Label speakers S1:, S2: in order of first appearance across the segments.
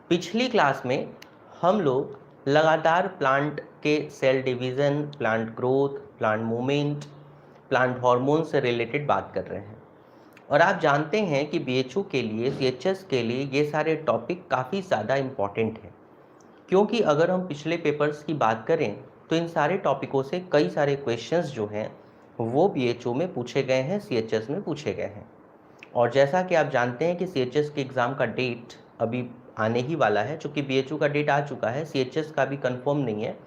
S1: पिछली क्लास में हम लोग लगातार प्लांट के cell division, plant growth, plant movement, plant hormone से रिलेटेड बात कर रहे हैं। और आप जानते हैं कि बीएचयू के लिए, सीएचएस के लिए ये सारे टॉपिक काफ़ी ज़्यादा इम्पॉर्टेंट हैं, क्योंकि अगर हम पिछले पेपर्स की बात करें तो इन सारे टॉपिकों से कई सारे क्वेश्चंस जो हैं वो बीएचयू में पूछे गए हैं, सीएचएस में पूछे गए हैं। और जैसा कि आप जानते हैं कि सीएचएस के एग्ज़ाम का डेट अभी आने ही वाला है, चूँकि बीएचयू का डेट आ चुका है, सीएचएस का भी कंफर्म नहीं है।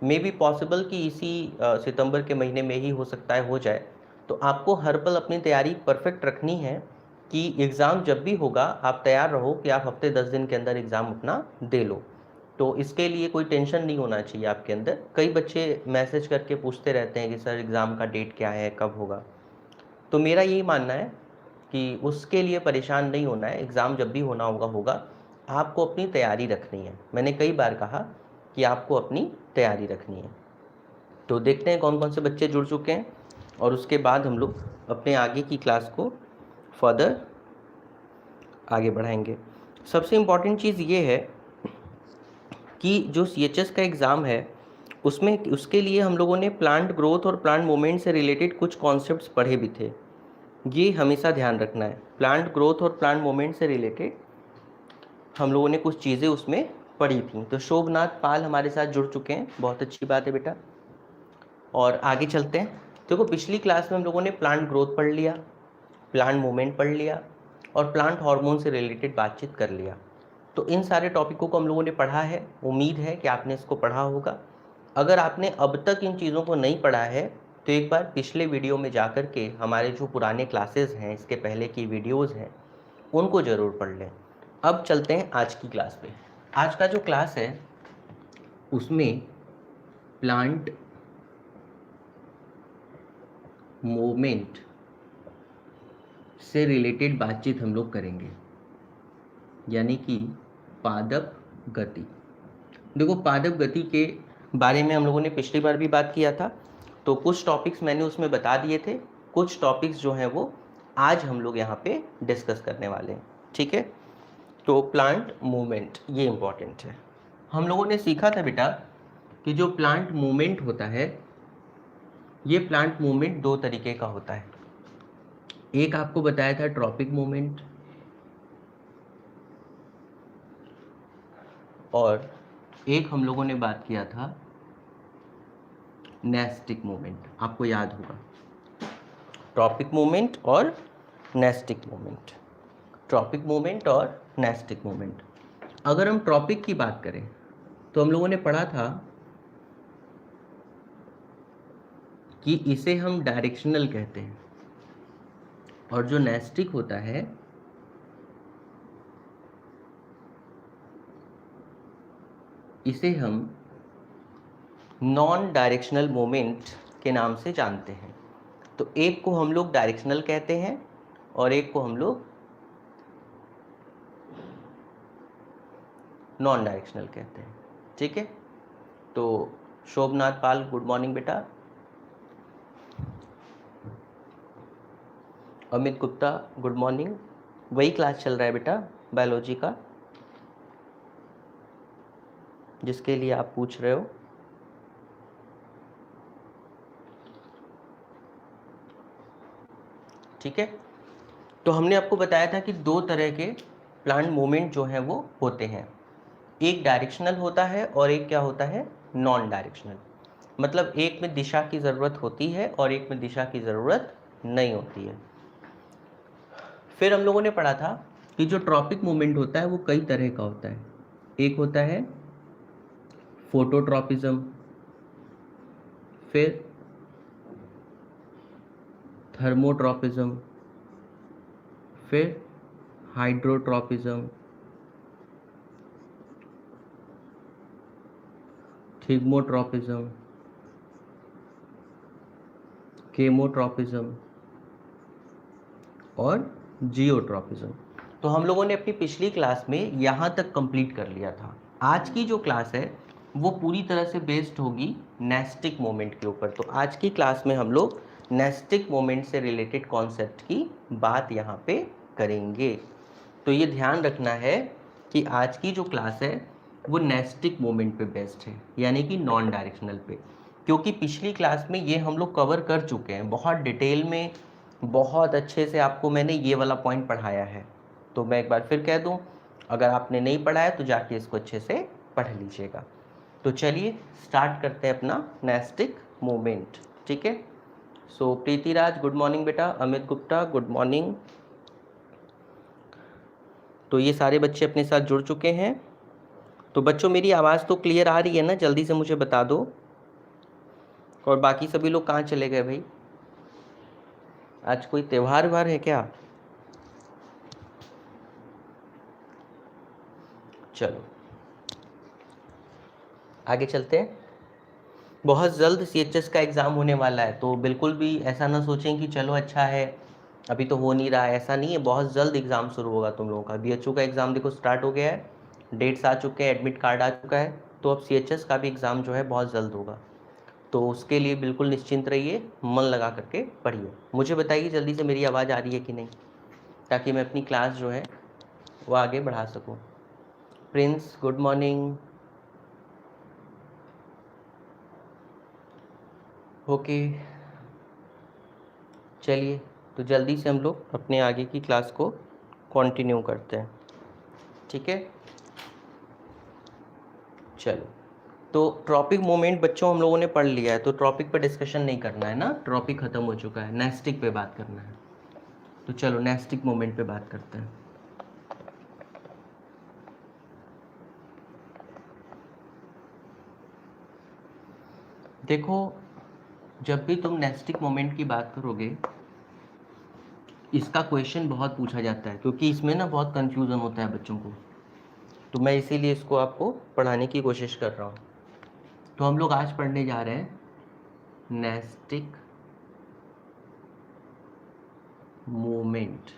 S1: मे बी पॉसिबल कि इसी सितंबर के महीने में ही हो सकता है हो जाए। तो आपको हर पल अपनी तैयारी परफेक्ट रखनी है कि एग्ज़ाम जब भी होगा आप तैयार रहो कि आप हफ्ते 10 दिन के अंदर एग्ज़ाम अपना दे लो। तो इसके लिए कोई टेंशन नहीं होना चाहिए आपके अंदर। कई बच्चे मैसेज करके पूछते रहते हैं कि सर एग्ज़ाम का डेट क्या है, कब होगा। तो मेरा यही मानना है कि उसके लिए परेशान नहीं होना है, एग्ज़ाम जब भी होना होगा होगा। आपको अपनी तैयारी रखनी है। मैंने कई बार कहा कि आपको अपनी तैयारी रखनी है। तो देखते हैं कौन कौन से बच्चे जुड़ चुके हैं और उसके बाद हम लोग अपने आगे की क्लास को फर्दर आगे बढ़ाएंगे। सबसे इम्पॉर्टेंट चीज़ ये है कि जो सीएचएस का एग्ज़ाम है उसमें उसके लिए हम लोगों ने प्लांट ग्रोथ और प्लांट मूवमेंट से रिलेटेड कुछ कॉन्सेप्ट्स पढ़े भी थे। ये हमेशा ध्यान रखना है। प्लांट ग्रोथ और प्लांट मूवमेंट से रिलेटेड हम लोगों ने कुछ चीज़ें उसमें पढ़ी थी। तो शोभनाथ पाल हमारे साथ जुड़ चुके हैं, बहुत अच्छी बात है बेटा। और आगे चलते हैं। देखो पिछली क्लास में हम लोगों ने प्लांट ग्रोथ पढ़ लिया, प्लांट मूवमेंट पढ़ लिया और प्लांट हार्मोन से रिलेटेड बातचीत कर लिया। तो इन सारे टॉपिकों को हम लोगों ने पढ़ा है। उम्मीद है कि आपने इसको पढ़ा होगा। अगर आपने अब तक इन चीज़ों को नहीं पढ़ा है तो एक बार पिछले वीडियो में जा कर के हमारे जो पुराने क्लासेस हैं, इसके पहले की वीडियोज़ हैं, उनको ज़रूर पढ़ लें। अब चलते हैं आज की क्लास पे। आज का जो क्लास है उसमें प्लांट मूवमेंट से रिलेटेड बातचीत हम लोग करेंगे, यानी कि पादप गति। देखो पादप गति के बारे में हम लोगों ने पिछली बार भी बात किया था, तो कुछ टॉपिक्स मैंने उसमें बता दिए थे। कुछ टॉपिक्स जो हैं वो आज हम लोग यहाँ पे डिस्कस करने वाले हैं, ठीक है। तो प्लांट मूवमेंट ये इम्पॉर्टेंट है। हम लोगों ने सीखा था बेटा कि जो प्लांट मूवमेंट होता है, ये प्लांट मूवमेंट दो तरीके का होता है। एक आपको बताया था ट्रॉपिक मूवमेंट और एक हम लोगों ने बात किया था नेस्टिक मूवमेंट। आपको याद होगा ट्रॉपिक मूवमेंट और नेस्टिक मूवमेंट, ट्रॉपिक मूवमेंट और नेस्टिक मूवमेंट। अगर हम ट्रॉपिक की बात करें तो हम लोगों ने पढ़ा था कि इसे हम डायरेक्शनल कहते हैं और जो नेस्टिक होता है इसे हम नॉन डायरेक्शनल मूवमेंट के नाम से जानते हैं। तो एक को हम लोग डायरेक्शनल कहते हैं और एक को हम लोग नॉन डायरेक्शनल कहते हैं, ठीक है। तो शोभनाथ पाल गुड मॉर्निंग बेटा। Amit Gupta good morning. वही क्लास चल रहा है बेटा बायोलॉजी का जिसके लिए आप पूछ रहे हो। ठीक है, तो हमने आपको बताया था कि दो तरह के प्लांट मूवमेंट जो हैं वो होते हैं। एक डायरेक्शनल होता है और एक क्या होता है, नॉन डायरेक्शनल। मतलब एक में दिशा की ज़रूरत होती है और एक में दिशा की ज़रूरत नहीं होती है। फिर हम लोगों ने पढ़ा था कि जो ट्रॉपिक मूवमेंट होता है वो कई तरह का होता है। एक होता है फोटोट्रॉपिज्म, फिर थर्मोट्रॉपिज्म, फिर हाइड्रोट्रॉपिज्म, थिग्मोट्रॉपिज्म, केमोट्रॉपिज्म और जियोट्रॉपिज्म। तो हम लोगों ने अपनी पिछली क्लास में यहाँ तक कंप्लीट कर लिया था। आज की जो क्लास है वो पूरी तरह से बेस्ड होगी नेस्टिक मोमेंट के ऊपर। तो आज की क्लास में हम लोग नेस्टिक मोमेंट से रिलेटेड कॉन्सेप्ट की बात यहाँ पे करेंगे। तो ये ध्यान रखना है कि आज की जो क्लास है वो नेस्टिक मोमेंट पे बेस्ड है, यानी कि नॉन डायरेक्शनल पे, क्योंकि पिछली क्लास में ये हम लोग कवर कर चुके हैं बहुत डिटेल में, बहुत अच्छे से आपको मैंने ये वाला पॉइंट पढ़ाया है। तो मैं एक बार फिर कह दूं, अगर आपने नहीं पढ़ा है तो जाके इसको अच्छे से पढ़ लीजिएगा। तो चलिए स्टार्ट करते हैं अपना नेस्टिक मोमेंट, ठीक है। सो प्रीतिराज गुड मॉर्निंग बेटा, अमित गुप्ता गुड मॉर्निंग। तो ये सारे बच्चे अपने साथ जुड़ चुके हैं। तो बच्चों मेरी आवाज़ तो क्लियर आ रही है ना, जल्दी से मुझे बता दो। और बाकी सभी लोग कहाँ चले गए भाई? आज कोई त्योहार व्योहार है क्या? चलो आगे चलते हैं। बहुत जल्द CHS का एग्ज़ाम होने वाला है, तो बिल्कुल भी ऐसा ना सोचें कि चलो अच्छा है अभी तो हो नहीं रहा है, ऐसा नहीं है। बहुत जल्द एग्ज़ाम शुरू होगा तुम लोगों का। BHU का एग्ज़ाम देखो स्टार्ट हो गया है, डेट्स आ चुके हैं, एडमिट कार्ड आ चुका है। तो अब CHS का भी एग्ज़ाम जो है बहुत जल्द होगा, तो उसके लिए बिल्कुल निश्चिंत रहिए, मन लगा करके पढ़िए। मुझे बताइए जल्दी से मेरी आवाज़ आ रही है कि नहीं, ताकि मैं अपनी क्लास जो है वो आगे बढ़ा सकूं। Prince good morning. ओके चलिए, तो जल्दी से हम लोग अपने आगे की क्लास को कंटिन्यू करते हैं, ठीक है। चलो, तो ट्रॉपिक मोमेंट बच्चों हम लोगों ने पढ़ लिया है, तो ट्रॉपिक पर डिस्कशन नहीं करना है ना, ट्रॉपिक ख़त्म हो चुका है, नेस्टिक पे बात करना है। तो चलो नेस्टिक मोमेंट पे बात करते हैं। देखो, जब भी तुम नेस्टिक मोमेंट की बात करोगे, इसका क्वेश्चन बहुत पूछा जाता है, क्योंकि इसमें ना बहुत कंफ्यूजन होता है बच्चों को, तो मैं इसीलिए इसको आपको पढ़ाने की कोशिश कर रहा हूँ। तो हम लोग आज पढ़ने जा रहे हैं नेस्टिक मोमेंट।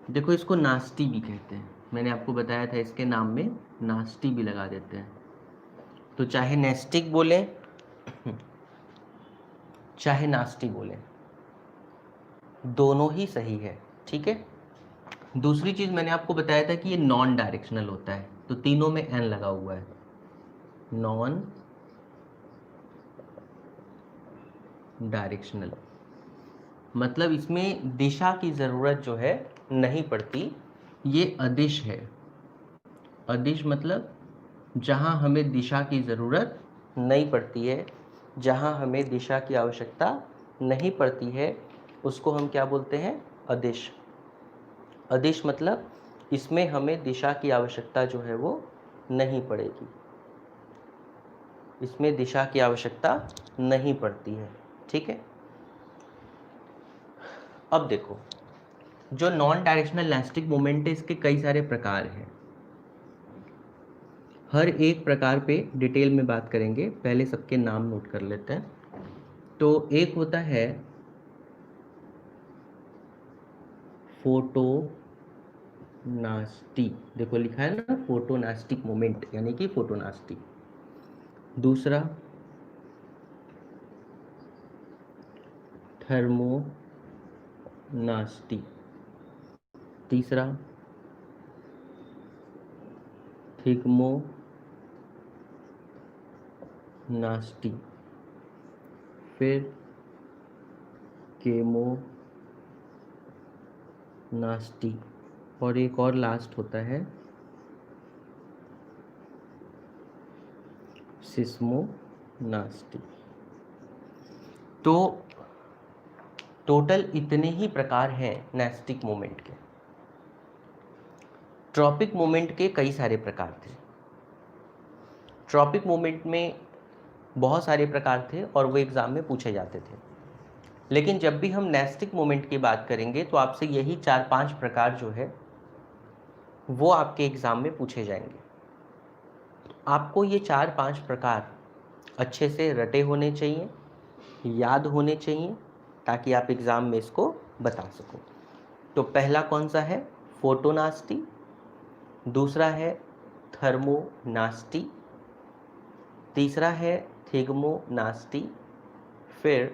S1: देखो, इसको नास्टी भी कहते हैं, मैंने आपको बताया था इसके नाम में नास्टी भी लगा देते हैं। तो चाहे नेस्टिक बोलें चाहे नास्टी बोलें, दोनों ही सही है, ठीक है। दूसरी चीज़ मैंने आपको बताया था कि ये नॉन डायरेक्शनल होता है, तो तीनों में एन लगा हुआ है, नॉन डायरेक्शनल, मतलब इसमें दिशा की ज़रूरत जो है नहीं पड़ती, ये अदिश है। अदिश मतलब जहाँ हमें दिशा की ज़रूरत नहीं पड़ती है, जहाँ हमें दिशा की आवश्यकता नहीं पड़ती है, उसको हम क्या बोलते हैं? अदिश। अदिश मतलब इसमें हमें दिशा की आवश्यकता जो है वो नहीं पड़ेगी, इसमें दिशा की आवश्यकता नहीं पड़ती है, ठीक है। अब देखो, जो नॉन डायरेक्शनल नेस्टिक मोमेंट है, इसके कई सारे प्रकार हैं। हर एक प्रकार पे डिटेल में बात करेंगे, पहले सबके नाम नोट कर लेते हैं। तो एक होता है फोटोनास्टी, देखो लिखा है ना फोटोनास्टिक मोमेंट, यानी कि फोटोनास्टी। दूसरा थर्मोनास्टी। तीसरा थिग्मोनास्टी। फिर केमोनास्टी, और एक और लास्ट होता है सिस्मोनास्टी। तो टोटल इतने ही प्रकार हैं नेस्टिक मोमेंट के। ट्रॉपिक मोमेंट के कई सारे प्रकार थे। ट्रॉपिक मोमेंट में बहुत सारे प्रकार थे और वो एग्ज़ाम में पूछे जाते थे, लेकिन जब भी हम नेस्टिक मोमेंट की बात करेंगे तो आपसे यही 4-5 प्रकार जो है वो आपके एग्ज़ाम में पूछे जाएंगे। आपको ये 4-5 प्रकार अच्छे से रटे होने चाहिए, याद होने चाहिए, ताकि आप एग्ज़ाम में इसको बता सको। तो पहला कौन सा है? फोटोनास्टी। दूसरा है थर्मोनास्टी। तीसरा है थिग्मोनास्टी। फिर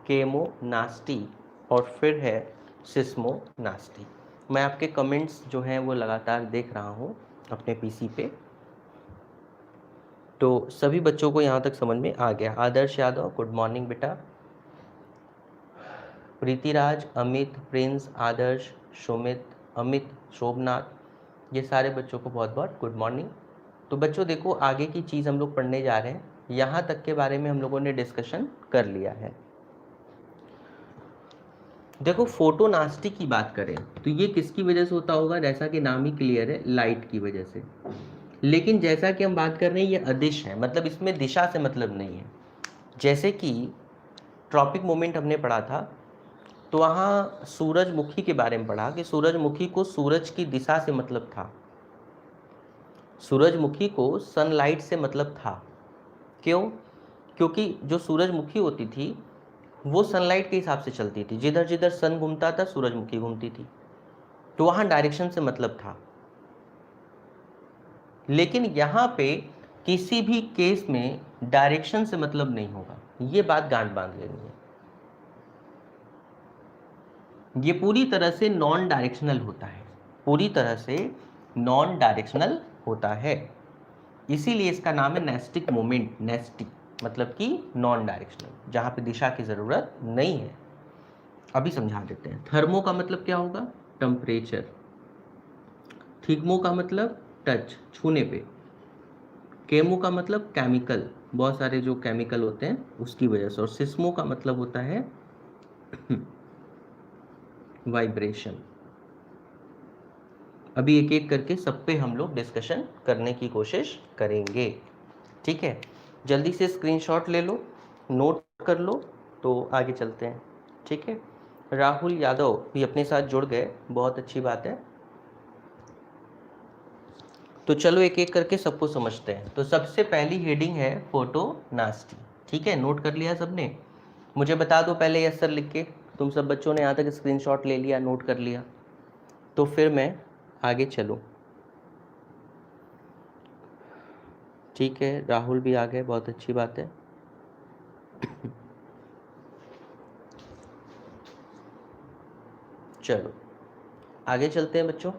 S1: केमोनास्टी, और फिर है सिस्मोनास्टी। मैं आपके कमेंट्स जो हैं वो लगातार देख रहा हूँ अपने पीसी पे, तो सभी बच्चों को यहाँ तक समझ में आ गया। आदर्श यादव, गुड मॉर्निंग बेटा। प्रीतिराज, अमित, प्रिंस, आदर्श, सुमित, अमित, शोभनाथ, ये सारे बच्चों को बहुत बहुत गुड मॉर्निंग। तो बच्चों देखो, आगे की चीज़ हम लोग पढ़ने जा रहे हैं, यहाँ तक के बारे में हम लोगों ने डिस्कशन कर लिया है। देखो, फोटोनास्टी की बात करें तो ये किसकी वजह से होता होगा? जैसा कि नाम ही क्लियर है, लाइट की वजह से। लेकिन जैसा कि हम बात कर रहे हैं, ये अदिश है, मतलब इसमें दिशा से मतलब नहीं है। जैसे कि ट्रॉपिक मोमेंट हमने पढ़ा था, तो वहाँ सूरजमुखी के बारे में पढ़ा कि सूरजमुखी को सूरज की दिशा से मतलब था, सूरजमुखी को सनलाइट से मतलब था। क्यों? क्योंकि जो सूरजमुखी होती थी वो सनलाइट के हिसाब से चलती थी, जिधर जिधर सन घूमता था सूरजमुखी घूमती थी, तो वहाँ डायरेक्शन से मतलब था। लेकिन यहाँ पे किसी भी केस में डायरेक्शन से मतलब नहीं होगा, ये बात गांठ बांध लेनी है। ये पूरी तरह से नॉन डायरेक्शनल होता है, पूरी तरह से नॉन डायरेक्शनल होता है, इसीलिए इसका नाम है नेस्टिक मोमेंट। नेस्टिक मतलब कि नॉन डायरेक्शनल, जहाँ पे दिशा की ज़रूरत नहीं है। अभी समझा देते हैं। थर्मो का मतलब क्या होगा? टेम्परेचर। थिग्मो का मतलब टच, छूने पे। केमो का मतलब केमिकल, बहुत सारे जो केमिकल होते हैं उसकी वजह से। और सिस्मो का मतलब होता है वाइब्रेशन। अभी एक एक करके सब पे हम लोग डिस्कशन करने की कोशिश करेंगे, ठीक है? जल्दी से स्क्रीनशॉट ले लो, नोट कर लो, तो आगे चलते हैं, ठीक है? राहुल यादव भी अपने साथ जुड़ गए, बहुत अच्छी बात है। तो चलो एक एक करके सबको समझते हैं। तो सबसे पहली हेडिंग है फोटोनास्टी, ठीक है? नोट कर लिया सबने? मुझे बता दो पहले यस सर लिख के। तुम सब बच्चों ने यहाँ तक स्क्रीनशॉट ले लिया, नोट कर लिया, तो फिर मैं आगे चलूँ, ठीक है? राहुल भी आ गए, बहुत अच्छी बात है। चलो आगे चलते हैं बच्चों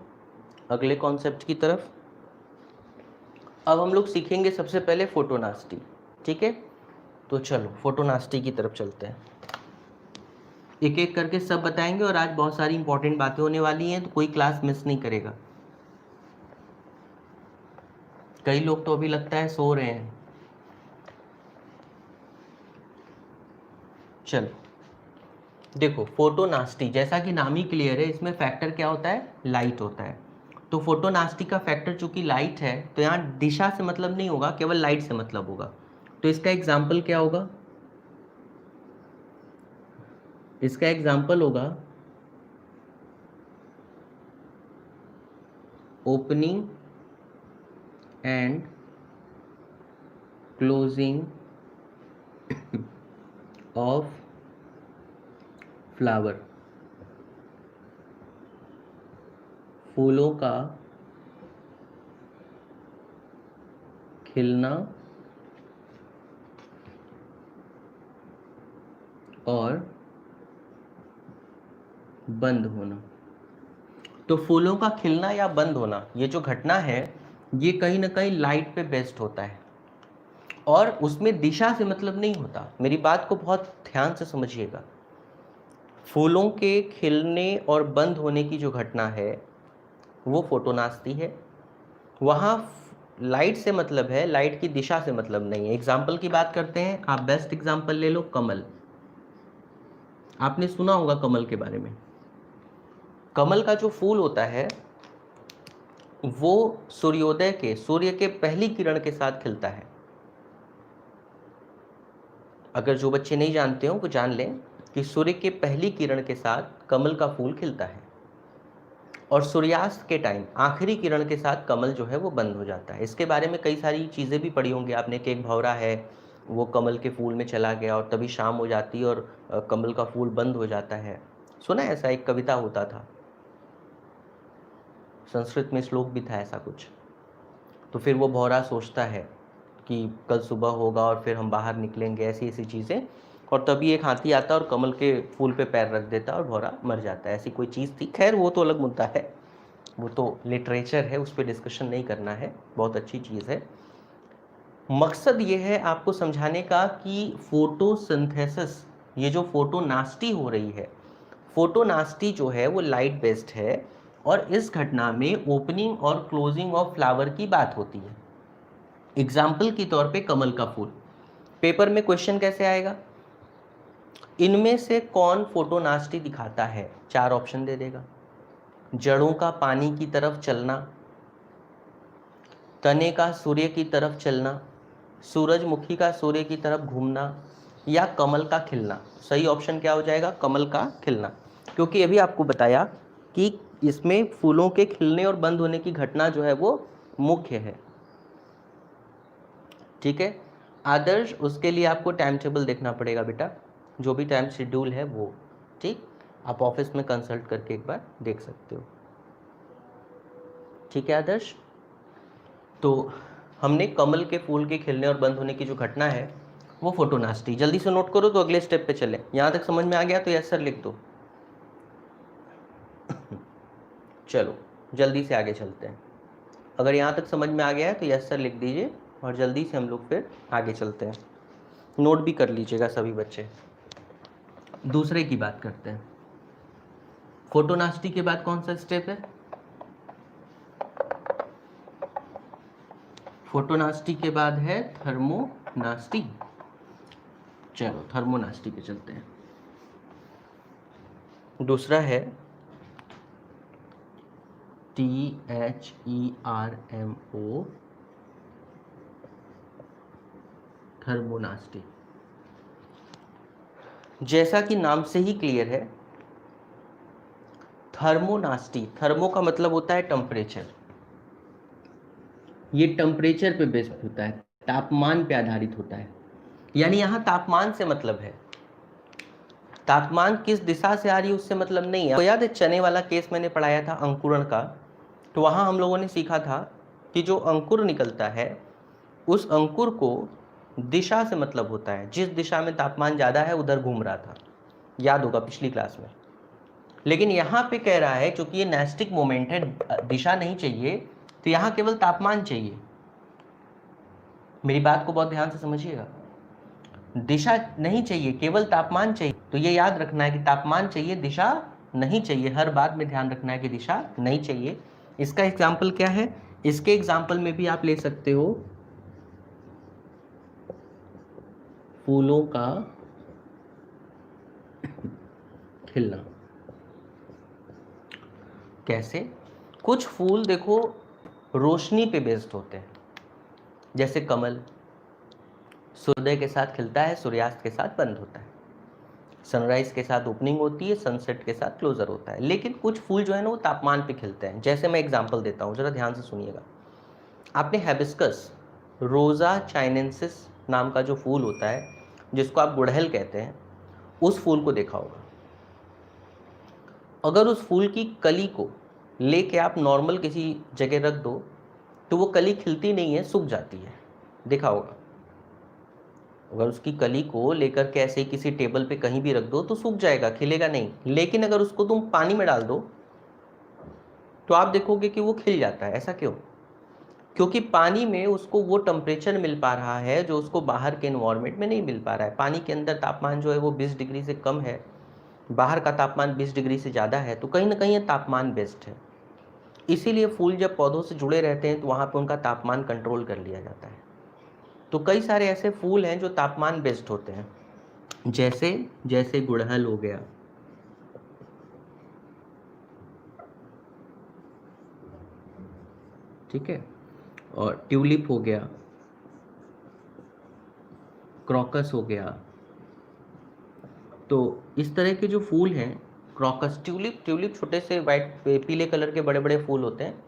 S1: अगले कॉन्सेप्ट की तरफ। अब हम लोग सीखेंगे सबसे पहले फोटोनास्टी, ठीक है? तो चलो फोटोनास्टी की तरफ चलते हैं, एक एक करके सब बताएंगे। और आज बहुत सारी इंपॉर्टेंट बातें होने वाली हैं, तो कोई क्लास मिस नहीं करेगा। कई लोग तो अभी लगता है सो रहे हैं। चलो देखो, फोटोनास्टी जैसा कि नाम ही क्लियर है, इसमें फैक्टर क्या होता है? लाइट होता है। तो फोटोनास्टी का फैक्टर चूंकि लाइट है, तो यहाँ दिशा से मतलब नहीं होगा, केवल लाइट से मतलब होगा। तो इसका एग्जाम्पल क्या होगा? इसका एग्जाम्पल होगा opening and closing of flower. फूलों का खिलना और बंद होना। तो फूलों का खिलना या बंद होना, ये जो घटना है, ये कहीं ना कहीं लाइट पे बेस्ड होता है, और उसमें दिशा से मतलब नहीं होता। मेरी बात को बहुत ध्यान से समझिएगा। फूलों के खिलने और बंद होने की जो घटना है वो फोटोनास्टी है। वहाँ लाइट से मतलब है, लाइट की दिशा से मतलब नहीं है। एग्जाम्पल की बात करते हैं, आप बेस्ट एग्जाम्पल ले लो, कमल। आपने सुना होगा कमल के बारे में। कमल का जो फूल होता है वो सूर्योदय के, सूर्य के पहली किरण के साथ खिलता है। अगर जो बच्चे नहीं जानते हो वो जान लें कि सूर्य के पहली किरण के साथ कमल का फूल खिलता है, और सूर्यास्त के टाइम आखिरी किरण के साथ कमल जो है वो बंद हो जाता है। इसके बारे में कई सारी चीज़ें भी पढ़ी होंगी आपने, कि एक भंवरा है, वो कमल के फूल में चला गया और तभी शाम हो जाती है और कमल का फूल बंद हो जाता है। सुना है? ऐसा एक कविता होता था, संस्कृत में श्लोक भी था ऐसा कुछ। तो फिर वो भौरा सोचता है कि कल सुबह होगा और फिर हम बाहर निकलेंगे, ऐसी ऐसी चीज़ें और तभी एक हाथी आता है और कमल के फूल पे पैर रख देता है और भौरा मर जाता है, ऐसी कोई चीज़ थी। खैर वो तो अलग मुद्दा है, वो तो लिटरेचर है, उस पर डिस्कशन नहीं करना है, बहुत अच्छी चीज़ है। मकसद ये है आपको समझाने का कि फोटोसिंथेसिस, ये जो फोटोनास्टी हो रही है, फोटोनास्टी जो है वो लाइट बेस्ड है और इस घटना में ओपनिंग और क्लोजिंग ऑफ फ्लावर की बात होती है। एग्जाम्पल के तौर पे कमल का फूल, पेपर में क्वेश्चन कैसे आएगा, इनमें से कौन फोटोनास्टी दिखाता है, 4 ऑप्शन दे देगा। जड़ों का पानी की तरफ चलना, तने का सूर्य की तरफ चलना, सूरजमुखी का सूर्य की तरफ घूमना, या कमल का खिलना। सही ऑप्शन क्या हो जाएगा, कमल का खिलना, क्योंकि अभी आपको बताया कि इसमें फूलों के खिलने और बंद होने की घटना जो है वो मुख्य है। ठीक है आदर्श, उसके लिए आपको टाइम टेबल देखना पड़ेगा बेटा, जो भी टाइम शेड्यूल है वो, ठीक, आप ऑफिस में कंसल्ट करके एक बार देख सकते हो। ठीक है आदर्श, तो हमने कमल के फूल के खिलने और बंद होने की जो घटना है वो फोटोनास्टी, जल्दी से नोट करो तो अगले स्टेप पे चले। यहाँ तक समझ में आ गया तो यस सर लिख दो। चलो जल्दी से आगे चलते हैं। अगर यहाँ तक समझ में आ गया है तो यस सर लिख दीजिए और जल्दी से हम लोग फिर आगे चलते हैं। नोट भी कर लीजिएगा सभी बच्चे। दूसरे की बात करते हैं। फोटोनास्टी के बाद कौन सा स्टेप है, फोटोनास्टी के बाद है थर्मोनास्टी। चलो थर्मोनास्टी पे चलते हैं। दूसरा है THERMO, थर्मोनास्टी। जैसा कि नाम से ही क्लियर है, थर्मोनास्टी, थर्मो का मतलब होता है टेम्परेचर, ये टेम्परेचर पे बेस्ड होता है, तापमान पे आधारित होता है। यानी यहाँ तापमान से मतलब है, तापमान किस दिशा से आ रही है उससे मतलब नहीं है। तो याद है चने वाला केस मैंने पढ़ाया था अंकुरण का, तो वहाँ हम लोगों ने सीखा था कि जो अंकुर निकलता है उस अंकुर को दिशा से मतलब होता है, जिस दिशा में तापमान ज़्यादा है उधर घूम रहा था, याद होगा पिछली क्लास में। लेकिन यहाँ पे कह रहा है क्योंकि ये नेस्टिक मोमेंट है, दिशा नहीं चाहिए, तो यहाँ केवल तापमान चाहिए। मेरी बात को बहुत ध्यान से समझिएगा, दिशा नहीं चाहिए, केवल तापमान चाहिए। तो ये याद रखना है कि तापमान चाहिए, दिशा नहीं चाहिए। हर बात में ध्यान रखना है कि दिशा नहीं चाहिए। इसका एग्जाम्पल क्या है, इसके एग्जाम्पल में भी आप ले सकते हो फूलों का खिलना। कैसे, कुछ फूल देखो रोशनी पे बेस्ड होते हैं, जैसे कमल सूर्योदय के साथ खिलता है, सूर्यास्त के साथ बंद होता है, सनराइज के साथ ओपनिंग होती है, सनसेट के साथ क्लोजर होता है। लेकिन कुछ फूल जो है ना वो तापमान पे खिलते हैं। जैसे मैं एग्जांपल देता हूँ, जरा ध्यान से सुनिएगा। आपने हैबिस्कस, रोजा चाइनेंसिस नाम का जो फूल होता है, जिसको आप गुड़हल कहते हैं, उस फूल को देखा होगा। अगर उस फूल की कली को लेके आप नॉर्मल किसी जगह रख दो तो वो कली खिलती नहीं है, सूख जाती है, देखा होगा। अगर उसकी कली को लेकर के ऐसे किसी टेबल पे कहीं भी रख दो तो सूख जाएगा, खिलेगा नहीं। लेकिन अगर उसको तुम पानी में डाल दो तो आप देखोगे कि वो खिल जाता है। ऐसा क्यों? क्योंकि पानी में उसको वो टेम्परेचर मिल पा रहा है जो उसको बाहर के एनवायरनमेंट में नहीं मिल पा रहा है। पानी के अंदर तापमान जो है वो 20 डिग्री से कम है, बाहर का तापमान 20 डिग्री से ज़्यादा है, तो कहीं ना कहीं ये तापमान बेस्ड है। इसीलिए फूल जब पौधों से जुड़े रहते हैं तो वहाँ पे उनका तापमान कंट्रोल कर लिया जाता है। तो कई सारे ऐसे फूल हैं जो तापमान बेस्ड होते हैं, जैसे जैसे गुड़हल हो गया, ठीक है, और ट्यूलिप हो गया, क्रॉकस हो गया। तो इस तरह के जो फूल हैं, क्रॉकस, ट्यूलिप छोटे से वाइट पीले कलर के बड़े बड़े फूल होते हैं,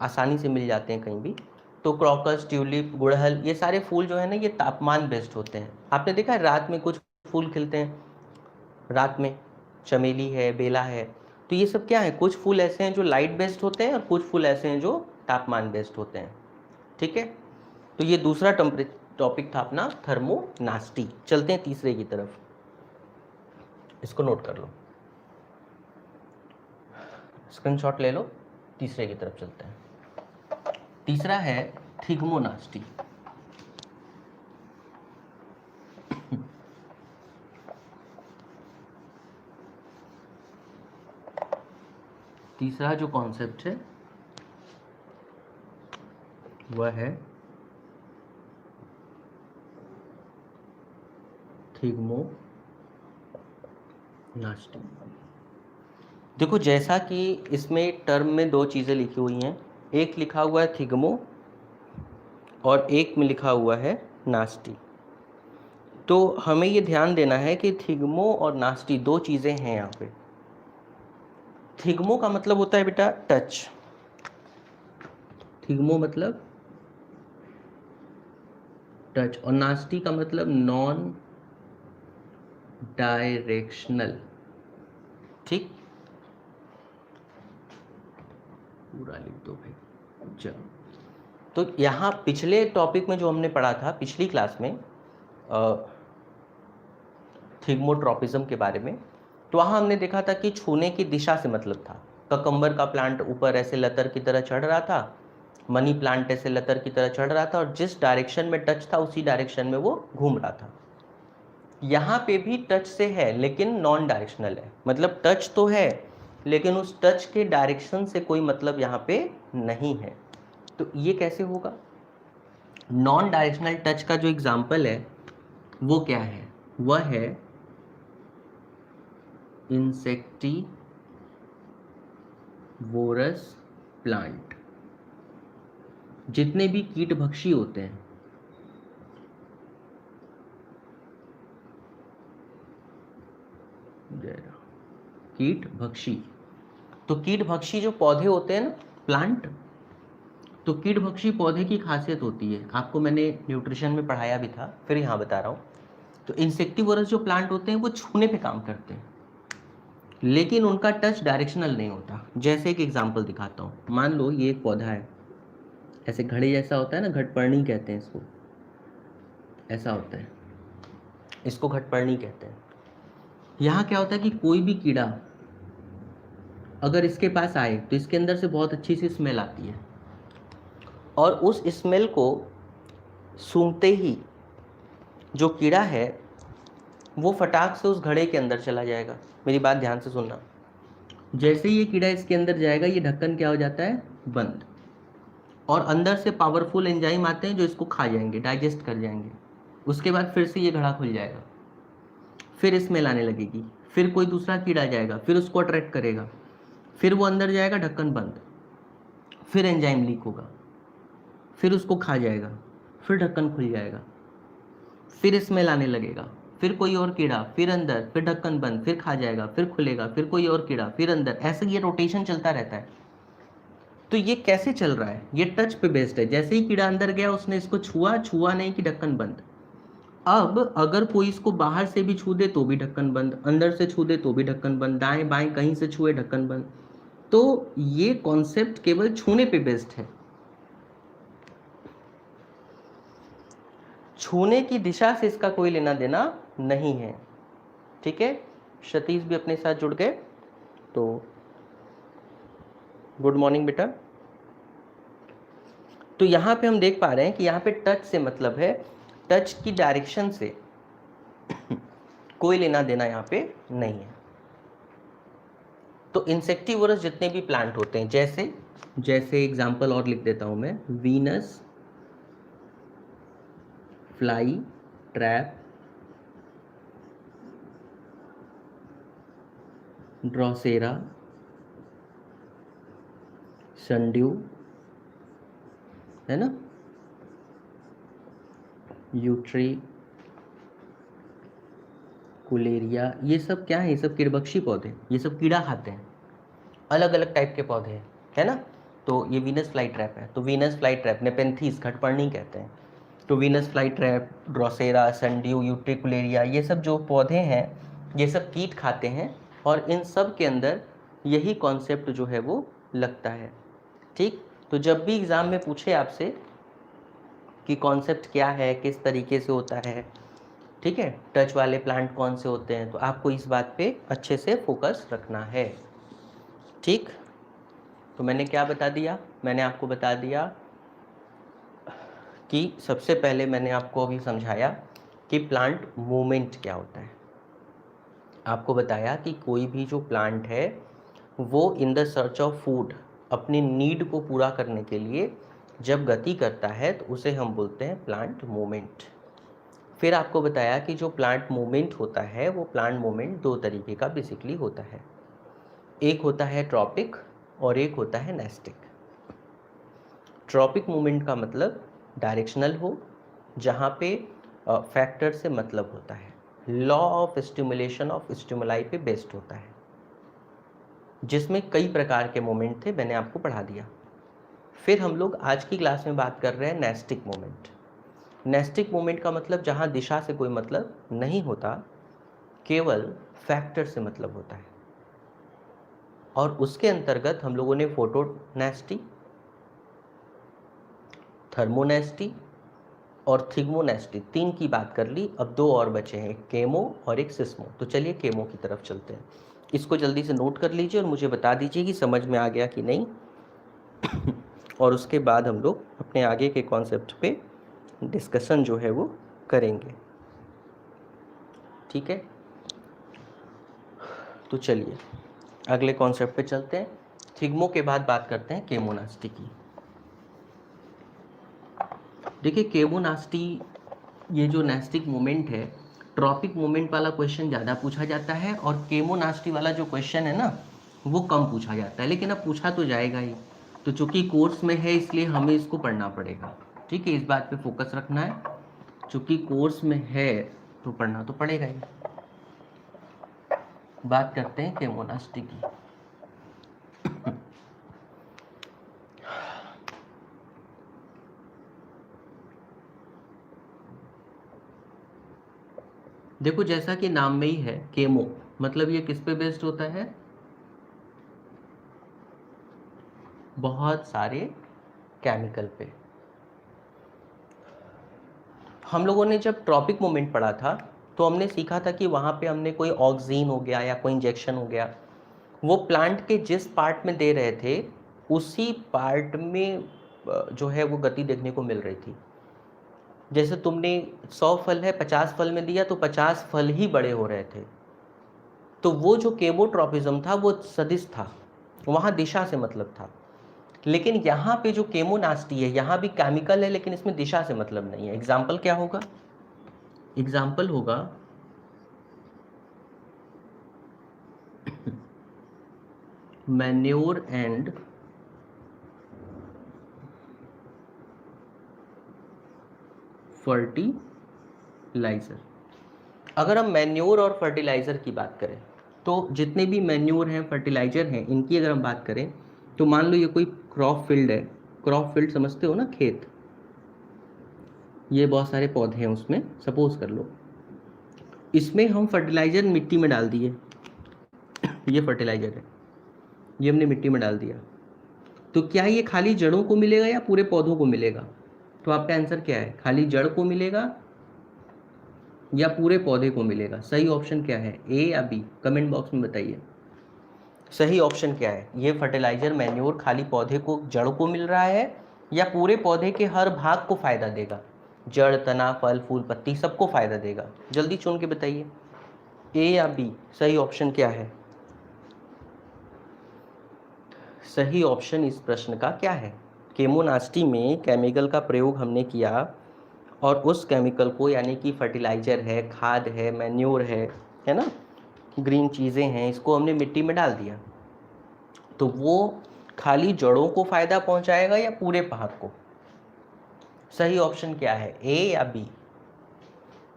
S1: आसानी से मिल जाते हैं कहीं भी। तो क्रॉकस, ट्यूलिप, गुड़हल, ये सारे फूल जो है ना ये तापमान बेस्ड होते हैं। आपने देखा है रात में कुछ फूल खिलते हैं, रात में चमेली है, बेला है, तो ये सब क्या है, कुछ फूल ऐसे हैं जो लाइट बेस्ड होते हैं और कुछ फूल ऐसे हैं जो तापमान बेस्ड होते हैं। ठीक है, तो ये दूसरा टॉपिक था अपना थर्मोनास्टी। चलते हैं तीसरे की तरफ। इसको नोट कर लो, स्क्रीनशॉट ले लो। तीसरे की तरफ चलते हैं। तीसरा है थिग्मोनास्टी। तीसरा जो कॉन्सेप्ट है वह है थिग्मोनास्टी। देखो, जैसा कि इसमें टर्म में दो चीज़ें लिखी हुई हैं, एक लिखा हुआ है थिग्मो और एक में लिखा हुआ है नास्टी। तो हमें ये ध्यान देना है कि थिग्मो और नास्टी दो चीज़ें हैं यहाँ पे। थिग्मो का मतलब होता है बेटा टच। थिग्मो मतलब टच, और नास्टी का मतलब नॉन डायरेक्शनल। ठीक, पूरा लिख दो भाई। चलो, तो यहाँ पिछले टॉपिक में जो हमने पढ़ा था पिछली क्लास में थिग्मोट्रोपिज्म के बारे में, तो वहाँ हमने देखा था कि छूने की दिशा से मतलब था। ककम्बर का प्लांट ऊपर ऐसे लतर की तरह चढ़ रहा था, मनी प्लांट ऐसे लतर की तरह चढ़ रहा था, और जिस डायरेक्शन में टच था उसी डायरेक्शन में वो घूम रहा था। यहाँ पे भी टच से है लेकिन नॉन डायरेक्शनल है, मतलब टच तो है लेकिन उस टच के डायरेक्शन से कोई मतलब यहाँ पे नहीं है। तो ये कैसे होगा? नॉन डायरेक्शनल टच का जो एग्जाम्पल है वो क्या है? वह है इंसेक्टिवोरस प्लांट। जितने भी कीट भक्षी होते हैं, कीट भक्षी, तो कीट भक्षी जो पौधे होते हैं ना, प्लांट, तो कीट भक्षी पौधे की खासियत होती है, आपको मैंने न्यूट्रिशन में पढ़ाया भी था, फिर यहाँ बता रहा हूँ। तो इंसेक्टिवोरस जो प्लांट होते हैं वो छूने पे काम करते हैं, लेकिन उनका टच डायरेक्शनल नहीं होता। जैसे एक एग्जांपल दिखाता हूँ। मान लो ये एक पौधा है, ऐसे घड़े जैसा होता है ना, घटपर्णी कहते हैं इसको, ऐसा होता है, इसको घटपर्णी कहते हैं। यहाँ क्या होता है कि कोई भी कीड़ा अगर इसके पास आए तो इसके अंदर से बहुत अच्छी सी स्मेल आती है, और उस स्मेल को सूंघते ही जो कीड़ा है वो फटाक से उस घड़े के अंदर चला जाएगा। मेरी बात ध्यान से सुनना। जैसे ही ये कीड़ा इसके अंदर जाएगा, ये ढक्कन क्या हो जाता है? बंद, और अंदर से पावरफुल एंजाइम आते हैं जो इसको खा जाएंगे, डाइजेस्ट कर जाएंगे। उसके बाद फिर से ये घड़ा खुल जाएगा, फिर स्मेल आने लगेगी, फिर कोई दूसरा कीड़ा जाएगा, फिर उसको अट्रैक्ट करेगा, फिर वो अंदर जाएगा, ढक्कन बंद, फिर एंजाइम लीक होगा, फिर उसको खा जाएगा, फिर ढक्कन खुल जाएगा, फिर स्मेल आने लगेगा, फिर कोई और कीड़ा, फिर अंदर, फिर ढक्कन बंद, फिर खा जाएगा, फिर खुलेगा, फिर कोई और कीड़ा, फिर अंदर, ऐसे ये रोटेशन चलता रहता है। तो ये कैसे चल रहा है? ये टच पे बेस्ड है। जैसे ही कीड़ा अंदर गया उसने इसको छुआ नहीं कि ढक्कन बंद। अब अगर कोई इसको बाहर से भी छू दे तो भी ढक्कन बंद, अंदर से छू दे तो भी ढक्कन बंद, दाएं बाएं कहीं से छुए ढक्कन बंद। तो ये कॉन्सेप्ट केवल छूने पे बेस्ड है, छूने की दिशा से इसका कोई लेना देना नहीं है। ठीक है, सतीश भी अपने साथ जुड़ गए, तो गुड मॉर्निंग बेटा। तो यहाँ पे हम देख पा रहे हैं कि यहाँ पे टच से मतलब है, टच की डायरेक्शन से कोई लेना देना यहाँ पे नहीं है। तो इंसेक्टिवोरस जितने भी प्लांट होते हैं, जैसे एग्जांपल और लिख देता हूं मैं, Venus fly trap, Drosera, sundew, है ना, यूट्रिकुलेरिया, ये सब क्या है? ये सब कीड़भक्षी पौधे, ये सब कीड़ा खाते हैं, अलग अलग टाइप के पौधे हैं, है ना। तो ये वीनस फ्लाई ट्रैप है, तो वीनस फ्लाई ट्रैप, नेपेंथीस, घटपर्णी कहते हैं। तो Venus fly trap, Drosera, sundew, utricularia, ये सब जो पौधे हैं ये सब कीट खाते हैं, और इन सब के अंदर यही कॉन्सेप्ट जो है वो लगता है। ठीक, तो जब भी एग्ज़ाम में पूछे आपसे कि कॉन्सेप्ट क्या है, किस तरीके से होता है, ठीक है, टच वाले प्लांट कौन से होते हैं, तो आपको इस बात पे अच्छे से फोकस रखना है। ठीक, तो मैंने क्या बता दिया, मैंने आपको बता दिया कि सबसे पहले मैंने आपको अभी समझाया कि प्लांट मूवमेंट क्या होता है। आपको बताया कि कोई भी जो प्लांट है वो in the search of food, अपनी नीड को पूरा करने के लिए जब गति करता है तो उसे हम बोलते हैं प्लांट मूवमेंट। फिर आपको बताया कि जो प्लांट मूवमेंट होता है वो प्लांट मूवमेंट दो तरीके का बेसिकली होता है, एक होता है ट्रॉपिक और एक होता है नेस्टिक। ट्रॉपिक मूवमेंट का मतलब डायरेक्शनल हो, जहाँ पे फैक्टर से मतलब होता है, law of stimulation of stimuli पे बेस्ड होता है, जिसमें कई प्रकार के मोमेंट थे, मैंने आपको पढ़ा दिया। फिर हम लोग आज की क्लास में बात कर रहे हैं नेस्टिक मोमेंट। नेस्टिक मोमेंट का मतलब जहाँ दिशा से कोई मतलब नहीं होता, केवल फैक्टर से मतलब होता है, और उसके अंतर्गत हम लोगों ने फोटोनेस्टी, थर्मोनेस्टी और थिग्मोनेस्टी तीन की बात कर ली। अब दो और बचे हैं, एक केमो और एक सिस्मो। तो चलिए केमो की तरफ चलते हैं। इसको जल्दी से नोट कर लीजिए और मुझे बता दीजिए कि समझ में आ गया कि नहीं और उसके बाद हम लोग अपने आगे के कॉन्सेप्ट पे डिस्कशन जो है वो करेंगे। ठीक है, तो चलिए अगले कॉन्सेप्ट पे चलते हैं। थिग्मो के बाद बात करते हैं केमोनास्टी की। देखिए केमोनास्टी, ये जो नेस्टिक मोमेंट है, ट्रॉपिक मोमेंट वाला क्वेश्चन ज़्यादा पूछा जाता है और केमोनास्टी वाला जो क्वेश्चन है ना वो कम पूछा जाता है, लेकिन अब पूछा तो जाएगा ही। तो चूंकि कोर्स में है इसलिए हमें इसको पढ़ना पड़ेगा। ठीक है, इस बात पे फोकस रखना है, चूंकि कोर्स में है तो पढ़ना तो पड़ेगा ही। बात करते हैं केमोनास्टी की। देखो जैसा कि नाम में ही है केमो, मतलब ये किस पे बेस्ड होता है, बहुत सारे केमिकल पे। हम लोगों ने जब ट्रॉपिक मोमेंट पढ़ा था तो हमने सीखा था कि वहाँ पे हमने कोई ऑक्सीजन हो गया या कोई इंजेक्शन हो गया, वो प्लांट के जिस पार्ट में दे रहे थे उसी पार्ट में जो है वो गति देखने को मिल रही थी। जैसे तुमने 100 फल है 50 फल में दिया तो 50 फल ही बड़े हो रहे थे, तो वो जो केमोट्रॉपिज्म था वो सदिश था, वहाँ दिशा से मतलब था। लेकिन यहाँ पे जो केमोनास्टी है यहाँ भी केमिकल है लेकिन इसमें दिशा से मतलब नहीं है। एग्जाम्पल क्या होगा, एग्जाम्पल होगा मैन्योर एंड फर्टिलाइजर। अगर हम मैन्योर और फर्टिलाइजर की बात करें तो जितने भी मैन्योर हैं फर्टिलाइजर हैं इनकी अगर हम बात करें तो मान लो ये कोई क्रॉप फील्ड है, क्रॉप फील्ड समझते हो ना, खेत, ये बहुत सारे पौधे हैं उसमें, सपोज कर लो इसमें हम फर्टिलाइजर मिट्टी में डाल दिए, ये फर्टिलाइजर है, ये हमने मिट्टी में डाल दिया, तो क्या ये खाली जड़ों को मिलेगा या पूरे पौधों को मिलेगा, तो आपका आंसर क्या है, खाली जड़ को मिलेगा या पूरे पौधे को मिलेगा। सही ऑप्शन क्या है, ए या बी, कमेंट बॉक्स में बताइए सही ऑप्शन क्या है। ये फर्टिलाइजर मैन्योर खाली पौधे को, जड़ को मिल रहा है या पूरे पौधे के हर भाग को फायदा देगा, जड़ तना फल फूल पत्ती सबको फायदा देगा। जल्दी चुन के बताइए ए या बी, सही ऑप्शन क्या है। सही ऑप्शन इस प्रश्न का क्या है, केमोनास्टी में केमिकल का प्रयोग हमने किया और उस केमिकल को यानी कि फर्टिलाइजर है, खाद है, मैन्योर है ना, ग्रीन चीज़ें हैं, इसको हमने मिट्टी में डाल दिया, तो वो खाली जड़ों को फायदा पहुंचाएगा या पूरे भाग को। सही ऑप्शन क्या है, ए या बी।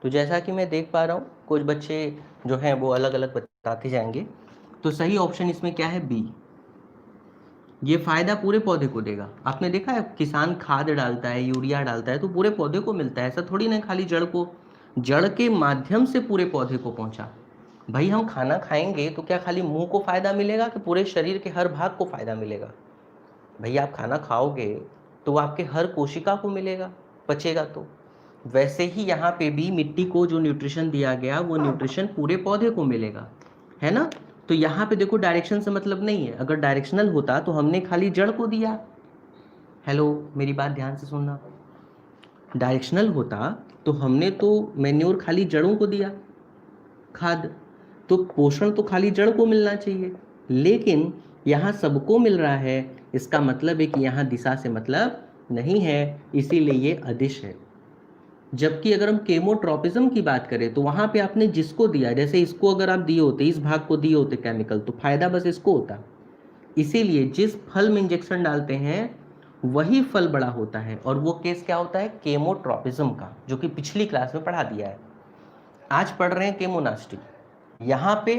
S1: तो जैसा कि मैं देख पा रहा हूँ कुछ बच्चे जो हैं वो अलग अलग बताते जाएंगे, तो सही ऑप्शन इसमें क्या है, बी। ये फायदा पूरे पौधे को देगा। आपने देखा है किसान खाद डालता है, यूरिया डालता है तो पूरे पौधे को मिलता है, ऐसा थोड़ी ना खाली जड़ को, जड़ के माध्यम से पूरे पौधे को पहुंचा। भाई हम खाना खाएंगे तो क्या खाली मुंह को फायदा मिलेगा कि पूरे शरीर के हर भाग को फायदा मिलेगा। भैया आप खाना खाओगे तो आपके हर कोशिका को मिलेगा, पचेगा तो वैसे ही यहाँ पे भी मिट्टी को जो न्यूट्रिशन दिया गया वो न्यूट्रिशन पूरे पौधे को मिलेगा, है ना। तो यहाँ पे देखो डायरेक्शन से मतलब नहीं है, अगर डायरेक्शनल होता तो हमने खाली जड़ को दिया। हेलो, मेरी बात ध्यान से सुनना। डायरेक्शनल होता तो हमने तो मैन्योर खाली जड़ों को दिया, खाद, तो पोषण तो खाली जड़ को मिलना चाहिए, लेकिन यहाँ सबको मिल रहा है। इसका मतलब है कि यहाँ दिशा से मतलब नहीं है, इसीलिए ये अदिश है। जबकि अगर हम केमोट्रोपिज्म की बात करें तो वहाँ पे आपने जिसको दिया, जैसे इसको अगर आप दिए होते, इस भाग को दिए होते केमिकल, तो फायदा बस इसको होता। इसीलिए जिस फल में इंजेक्शन डालते हैं वही फल बड़ा होता है, और वो केस क्या होता है, केमोट्रोपिज्म का, जो कि पिछली क्लास में पढ़ा दिया है। आज पढ़ रहे हैं केमोनास्टी। यहाँ पे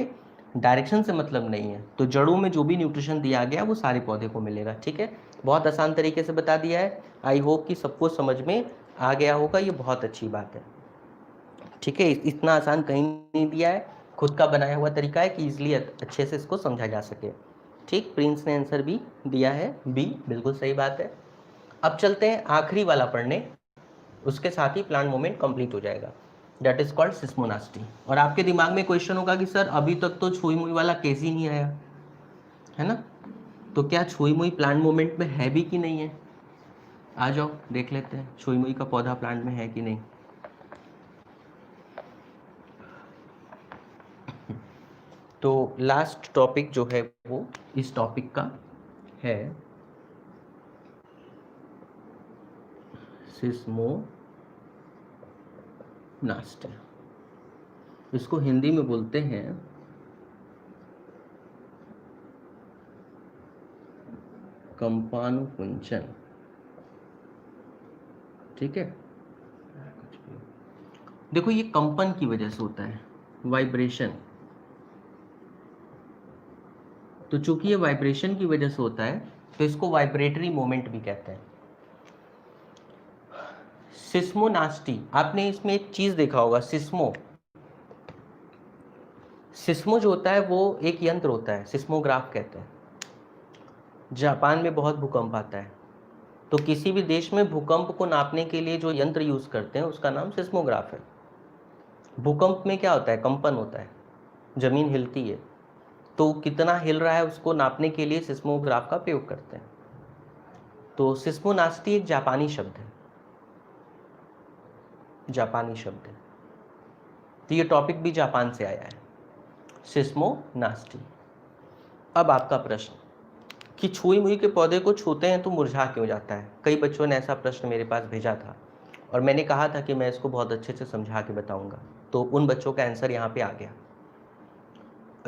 S1: डायरेक्शन से मतलब नहीं है, तो जड़ों में जो भी न्यूट्रिशन दिया गया वो सारे पौधे को मिलेगा। ठीक है, बहुत आसान तरीके से बता दिया है। आई होप कि सबको समझ में आ गया होगा, ये बहुत अच्छी बात है। ठीक है, इतना आसान कहीं नहीं दिया है, खुद का बनाया हुआ तरीका है कि इजीली अच्छे से इसको समझा जा सके। ठीक, प्रिंस ने आंसर भी दिया है, बी, बिल्कुल सही बात है। अब चलते हैं आखिरी वाला पढ़ने, उसके साथ ही प्लांट मूवमेंट कंप्लीट हो जाएगा, दैट इज कॉल्ड सिस्मोनास्टी। और आपके दिमाग में क्वेश्चन होगा कि सर अभी तक तो छुई मुई वाला केस ही नहीं आया, है ना, तो क्या छुई मुई प्लांट मूवमेंट में है भी कि नहीं है। आ जाओ देख लेते हैं छुई मुई का पौधा प्लांट में है कि नहीं। तो लास्ट टॉपिक जो है वो इस टॉपिक का है सिस्मोनास्टी। इसको हिंदी में बोलते हैं कंपानुपुंजन। ठीक है, देखो ये कंपन की वजह से होता है, वाइब्रेशन। तो चूंकि ये वाइब्रेशन की वजह से होता है तो इसको वाइब्रेटरी मोमेंट भी कहते हैं। सिस्मोनास्टी, आपने इसमें एक चीज देखा होगा, सिस्मो जो होता है वो एक यंत्र होता है, सिस्मोग्राफ कहते हैं। जापान में बहुत भूकंप आता है, तो किसी भी देश में भूकंप को नापने के लिए जो यंत्र यूज करते हैं उसका नाम सिस्मोग्राफ है। भूकंप में क्या होता है, कंपन होता है, जमीन हिलती है, तो कितना हिल रहा है उसको नापने के लिए सिस्मोग्राफ का प्रयोग करते हैं। तो सिस्मोनास्टी एक जापानी शब्द है, जापानी शब्द है, तो ये टॉपिक भी जापान से आया है, सिस्मोनास्टी। अब आपका प्रश्न कि छुई मुई के पौधे को छूते हैं तो मुरझा क्यों जाता है। कई बच्चों ने ऐसा प्रश्न मेरे पास भेजा था और मैंने कहा था कि मैं इसको बहुत अच्छे से समझा के बताऊंगा, तो उन बच्चों का आंसर यहाँ पे आ गया।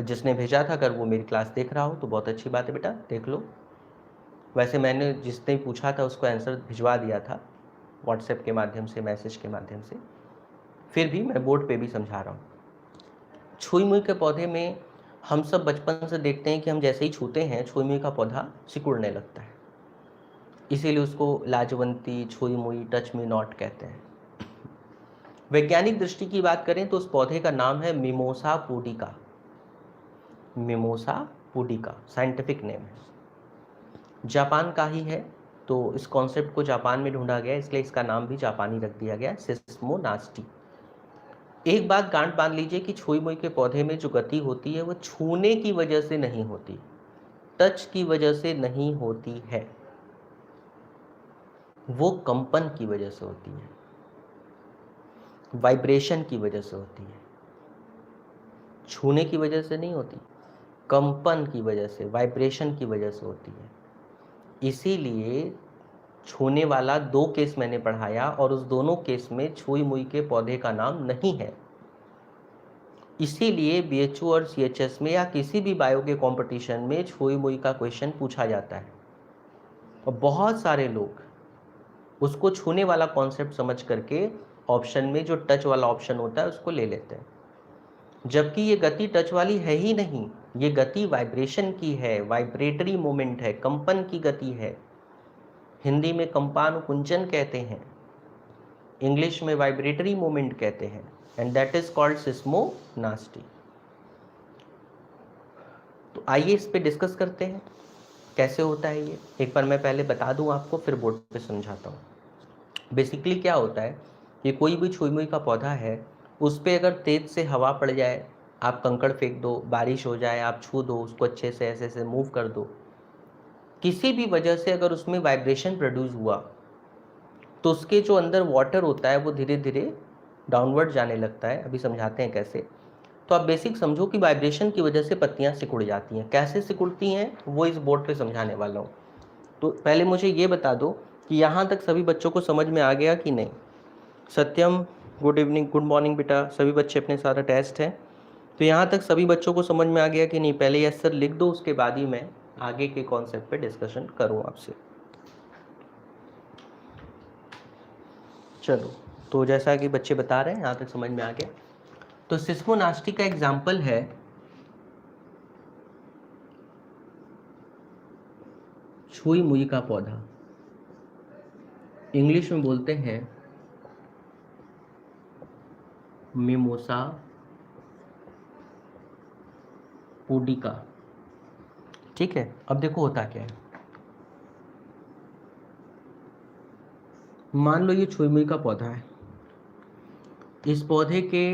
S1: जिसने भेजा था, अगर वो मेरी क्लास देख रहा हो तो बहुत अच्छी बात है बेटा, देख लो। वैसे मैंने जिसने पूछा था उसको आंसर भिजवा दिया था व्हाट्सएप के माध्यम से, मैसेज के माध्यम से, फिर भी मैं बोर्ड पे भी समझा रहा हूँ। छुई मुई के पौधे में हम सब बचपन से देखते हैं कि हम जैसे ही छूते हैं छुई मुई का पौधा सिकुड़ने लगता है, इसीलिए उसको लाजवंती, छुई मुई, टच मी नॉट कहते हैं। वैज्ञानिक दृष्टि की बात करें तो उस पौधे का नाम है mimosa pudica. Mimosa pudica scientific name है, जापान का ही है, तो इस कॉन्सेप्ट को जापान में ढूंढा गया, इसलिए इसका नाम भी जापानी रख दिया गया, सिस्मोनास्टी। एक बात गांठ बांध लीजिए कि छुई मुई के पौधे में जो गति होती है वो छूने की वजह से नहीं होती, टच की वजह से नहीं होती है, वो कंपन की वजह से होती है, वाइब्रेशन की वजह से होती है। छूने की वजह से नहीं होती, कंपन की वजह से, वाइब्रेशन की वजह से होती है। इसीलिए छूने वाला दो केस मैंने पढ़ाया और उस दोनों केस में छुई मुई के पौधे का नाम नहीं है। इसीलिए बीएचयू और सीएचएस में या किसी भी बायो के कंपटीशन में छुई मुई का क्वेश्चन पूछा जाता है और बहुत सारे लोग उसको छूने वाला कॉन्सेप्ट समझ करके ऑप्शन में जो टच वाला ऑप्शन होता है उसको ले लेते हैं, जबकि ये गति टच वाली है ही नहीं, ये गति वाइब्रेशन की है, वाइब्रेटरी मोमेंट है, कंपन की गति है। हिंदी में कंपानुपुंजन कहते हैं, इंग्लिश में वाइब्रेटरी मोमेंट कहते हैं, एंड दैट इज कॉल्ड सिस्मोनास्टी। तो आइए इस पे डिस्कस करते हैं कैसे होता है ये। एक बार मैं पहले बता दूं आपको, फिर बोर्ड पे समझाता हूँ। बेसिकली क्या होता है, कि कोई भी छुई मुई का पौधा है, उस पर अगर तेज से हवा पड़ जाए, आप कंकड़ फेंक दो, बारिश हो जाए, आप छू दो उसको, अच्छे से ऐसे ऐसे मूव कर दो, किसी भी वजह से अगर उसमें वाइब्रेशन प्रोड्यूस हुआ तो उसके जो अंदर वाटर होता है वो धीरे धीरे डाउनवर्ड जाने लगता है। अभी समझाते हैं कैसे। तो आप बेसिक समझो कि वाइब्रेशन की वजह से पत्तियां सिकुड़ जाती हैं। कैसे सिकुड़ती हैं वो इस बोर्ड पे समझाने वाला हूँ। तो पहले मुझे ये बता दो कि यहाँ तक सभी बच्चों को समझ में आ गया कि नहीं। सत्यम, गुड इवनिंग, गुड मॉर्निंग बेटा। सभी बच्चे अपने सारा टेस्ट है, तो यहाँ तक सभी बच्चों को समझ में आ गया कि नहीं। पहले यस सर लिख दो, उसके बाद ही मैं आगे के कॉन्सेप्ट पे डिस्कशन करूँ आपसे। चलो, तो जैसा कि बच्चे बता रहे हैं यहाँ तक समझ में आ गया। तो सिस्मोनास्टी का एग्जाम्पल है छुई मुई का पौधा, इंग्लिश में बोलते हैं मिमोसा पुडिका। ठीक है, अब देखो होता क्या है। मान लो ये छुई मुई का पौधा है, इस पौधे के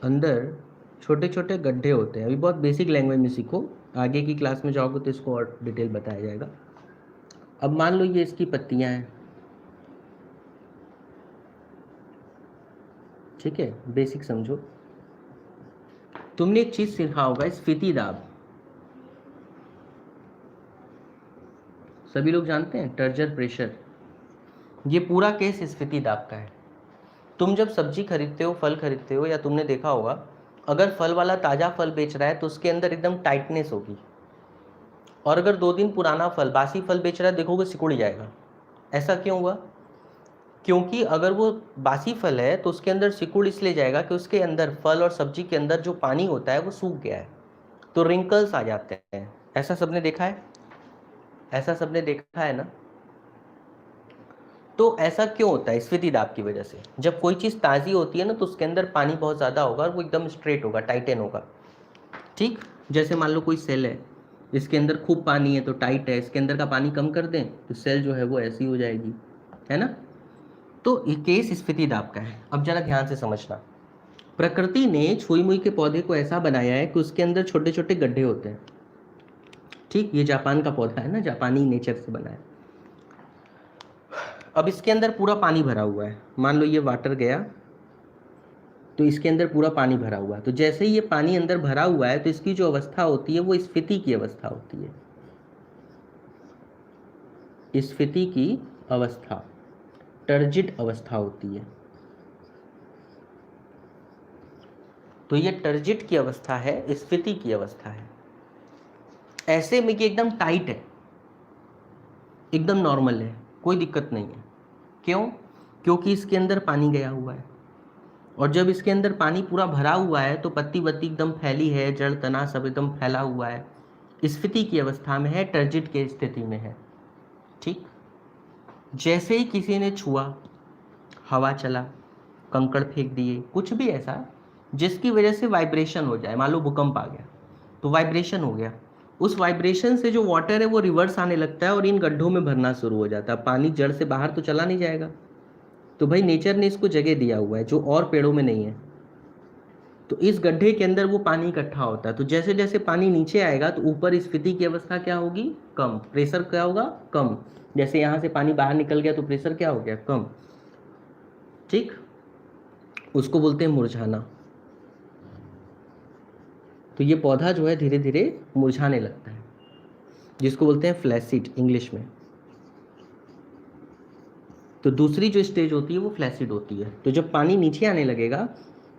S1: अंदर छोटे छोटे गड्ढे होते हैं। अभी बहुत बेसिक लैंग्वेज में सीखो, आगे की क्लास में जाओगे तो इसको और डिटेल बताया जाएगा। अब मान लो ये इसकी पत्तियां हैं, ठीक है, बेसिक समझो। तुमने एक चीज सीखा होगा, स्फीति दाब। सभी लोग जानते हैं टर्जर प्रेशर। ये पूरा केस स्फीति दाब का है। तुम जब सब्जी खरीदते हो, फल खरीदते हो, या तुमने देखा होगा अगर फल वाला ताज़ा फल बेच रहा है तो उसके अंदर एकदम टाइटनेस होगी, और अगर 2 दिन पुराना फल, बासी फल बेच रहा है, देखोगे सिकुड़ जाएगा। ऐसा क्यों हुआ? क्योंकि अगर वो बासी फल है तो उसके अंदर सिकुड़ इसलिए जाएगा कि उसके अंदर, फल और सब्जी के अंदर जो पानी होता है वो सूख गया है, तो रिंकल्स आ जाते हैं। ऐसा सबने देखा है? ऐसा सबने देखा है ना? तो ऐसा क्यों होता है? स्फीति दाब की वजह से। जब कोई चीज़ ताज़ी होती है ना तो उसके अंदर पानी बहुत ज़्यादा होगा और वो एकदम स्ट्रेट होगा, टाइटन होगा। ठीक, जैसे मान लो कोई सेल है, इसके अंदर खूब पानी है तो टाइट है, इसके अंदर का पानी कम कर दें तो सेल जो है वो ऐसी हो जाएगी, है ना? तो ये केस स्फीति दाब का है। अब जरा ध्यान से समझना, प्रकृति ने छुई मुई के पौधे को ऐसा बनाया है कि उसके अंदर छोटे छोटे गड्ढे होते हैं। ठीक, ये जापान का पौधा है ना, जापानी नेचर से बना है। अब इसके अंदर पूरा पानी भरा हुआ है, मान लो ये वाटर गया तो इसके अंदर पूरा पानी भरा हुआ है। तो जैसे ही ये पानी अंदर भरा हुआ है तो इसकी जो अवस्था होती है वो स्फीति की अवस्था होती है। स्फीति की अवस्था, टर्जिड अवस्था होती है। तो ये टर्जिड की अवस्था है, स्फीति की अवस्था है। ऐसे में कि एकदम टाइट है, एकदम नॉर्मल है, कोई दिक्कत नहीं है। क्यों? क्योंकि इसके अंदर पानी गया हुआ है, और जब इसके अंदर पानी पूरा भरा हुआ है तो पत्ती वत्ती एकदम फैली है, जड़ तना सब एकदम फैला हुआ है, स्फीति की अवस्था में है, टर्जिड की स्थिति में है। ठीक, जैसे ही किसी ने छुआ, हवा चला, कंकड़ फेंक दिए, कुछ भी ऐसा जिसकी वजह से वाइब्रेशन हो जाए, मान लो भूकंप आ गया तो वाइब्रेशन हो गया, उस वाइब्रेशन से जो वाटर है वो रिवर्स आने लगता है और इन गड्ढों में भरना शुरू हो जाता है। पानी जड़ से बाहर तो चला नहीं जाएगा, तो भाई नेचर ने इसको जगह दिया हुआ है जो और पेड़ों में नहीं है। तो इस गड्ढे के अंदर वो पानी इकट्ठा होता है, तो जैसे जैसे पानी नीचे आएगा तो ऊपर स्फीति की अवस्था क्या होगी? कम। प्रेशर क्या होगा? कम। जैसे यहाँ से पानी बाहर निकल गया तो प्रेशर क्या हो गया? कम। ठीक, उसको बोलते हैं मुरझाना। तो ये पौधा जो है धीरे धीरे मुरझाने लगता है, जिसको बोलते हैं फ्लैसिड इंग्लिश में। तो दूसरी जो स्टेज होती है वो फ्लैसिड होती है। तो जब पानी नीचे आने लगेगा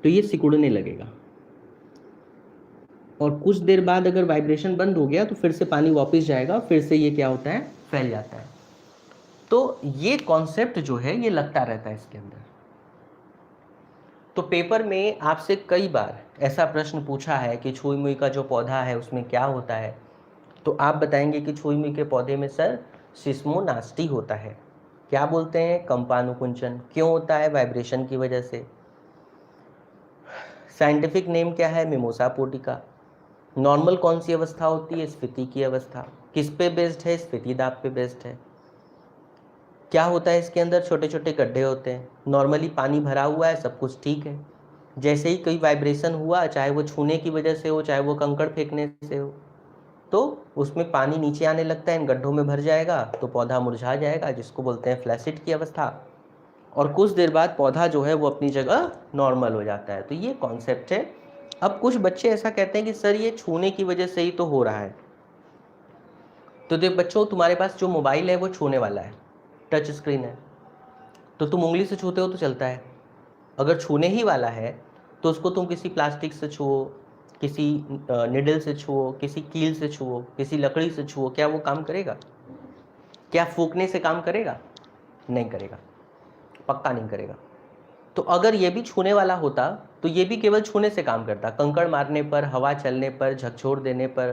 S1: तो ये सिकुड़ने लगेगा, और कुछ देर बाद अगर वाइब्रेशन बंद हो गया तो फिर से पानी वापस जाएगा, फिर से ये क्या होता है? फैल जाता है। तो ये कॉन्सेप्ट जो है ये लगता रहता है इसके अंदर। तो पेपर में आपसे कई बार ऐसा प्रश्न पूछा है कि छुई मुई का जो पौधा है उसमें क्या होता है, तो आप बताएंगे कि छुई मुई के पौधे में सर सिस्मोनास्टी होता है। क्या बोलते हैं? कंपानुकुंचन। क्यों होता है? वाइब्रेशन की वजह से। साइंटिफिक नेम क्या है? Mimosa pudica. नॉर्मल कौन सी अवस्था होती है? स्फीति की अवस्था। किस पे बेस्ड है? स्फीति दाब पे बेस्ड है। क्या होता है इसके अंदर? छोटे छोटे गड्ढे होते हैं। नॉर्मली पानी भरा हुआ है, सब कुछ ठीक है। जैसे ही कोई वाइब्रेशन हुआ, चाहे वो छूने की वजह से हो, चाहे वो कंकड़ फेंकने से हो, तो उसमें पानी नीचे आने लगता है, इन गड्ढों में भर जाएगा, तो पौधा मुरझा जाएगा, जिसको बोलते हैं फ्लैसिड की अवस्था। और कुछ देर बाद पौधा जो है वो अपनी जगह नॉर्मल हो जाता है। तो ये कॉन्सेप्ट है। अब कुछ बच्चे ऐसा कहते हैं कि सर ये छूने की वजह से ही तो हो रहा है। तो देख बच्चों, तुम्हारे पास जो मोबाइल है वो छूने वाला है, टच स्क्रीन है, तो तुम उंगली से छूते हो तो चलता है। अगर छूने ही वाला है तो उसको तुम किसी प्लास्टिक से छुओ, किसी निडल से छुओ, किसी कील से छुओ, किसी लकड़ी से छुओ, क्या वो काम करेगा? क्या फूकने से काम करेगा? नहीं करेगा, पक्का नहीं करेगा। तो अगर ये भी छूने वाला होता तो ये भी केवल छूने से काम करता। कंकड़ मारने पर, हवा चलने पर, झकझोर देने पर,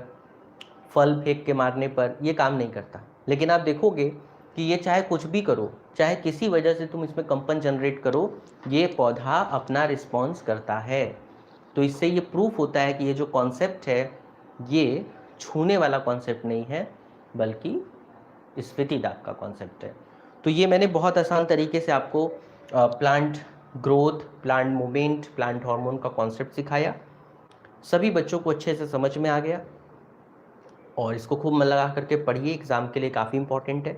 S1: फल फेंक के मारने पर ये काम नहीं करता। लेकिन आप देखोगे कि ये चाहे कुछ भी करो, चाहे किसी वजह से तुम इसमें कंपन जनरेट करो, ये पौधा अपना रिस्पॉन्स करता है। तो इससे ये प्रूफ होता है कि ये जो कॉन्सेप्ट है ये छूने वाला कॉन्सेप्ट नहीं है, बल्कि स्फीति दाब का कॉन्सेप्ट है। तो ये मैंने बहुत आसान तरीके से आपको plant growth, plant movement, plant hormone का कॉन्सेप्ट सिखाया। सभी बच्चों को अच्छे से समझ में आ गया, और इसको खूब मन लगा करके पढ़िए, एग्ज़ाम के लिए काफ़ी इंपॉर्टेंट है।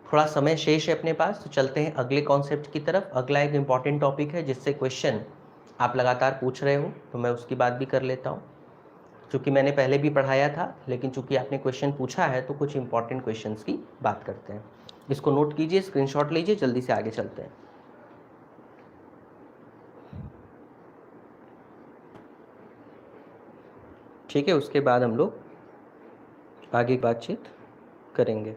S1: थोड़ा समय शेष है अपने पास, तो चलते हैं अगले कॉन्सेप्ट की तरफ। अगला एक इम्पॉर्टेंट टॉपिक है जिससे क्वेश्चन आप लगातार पूछ रहे हो, तो मैं उसकी बात भी कर लेता हूँ। चूँकि मैंने पहले भी पढ़ाया था, लेकिन चूँकि आपने क्वेश्चन पूछा है तो कुछ इंपॉर्टेंट क्वेश्चंस की बात करते हैं। इसको नोट कीजिए, स्क्रीनशॉट लीजिए, जल्दी से आगे चलते हैं। ठीक है, उसके बाद हम लोग आगे बातचीत करेंगे।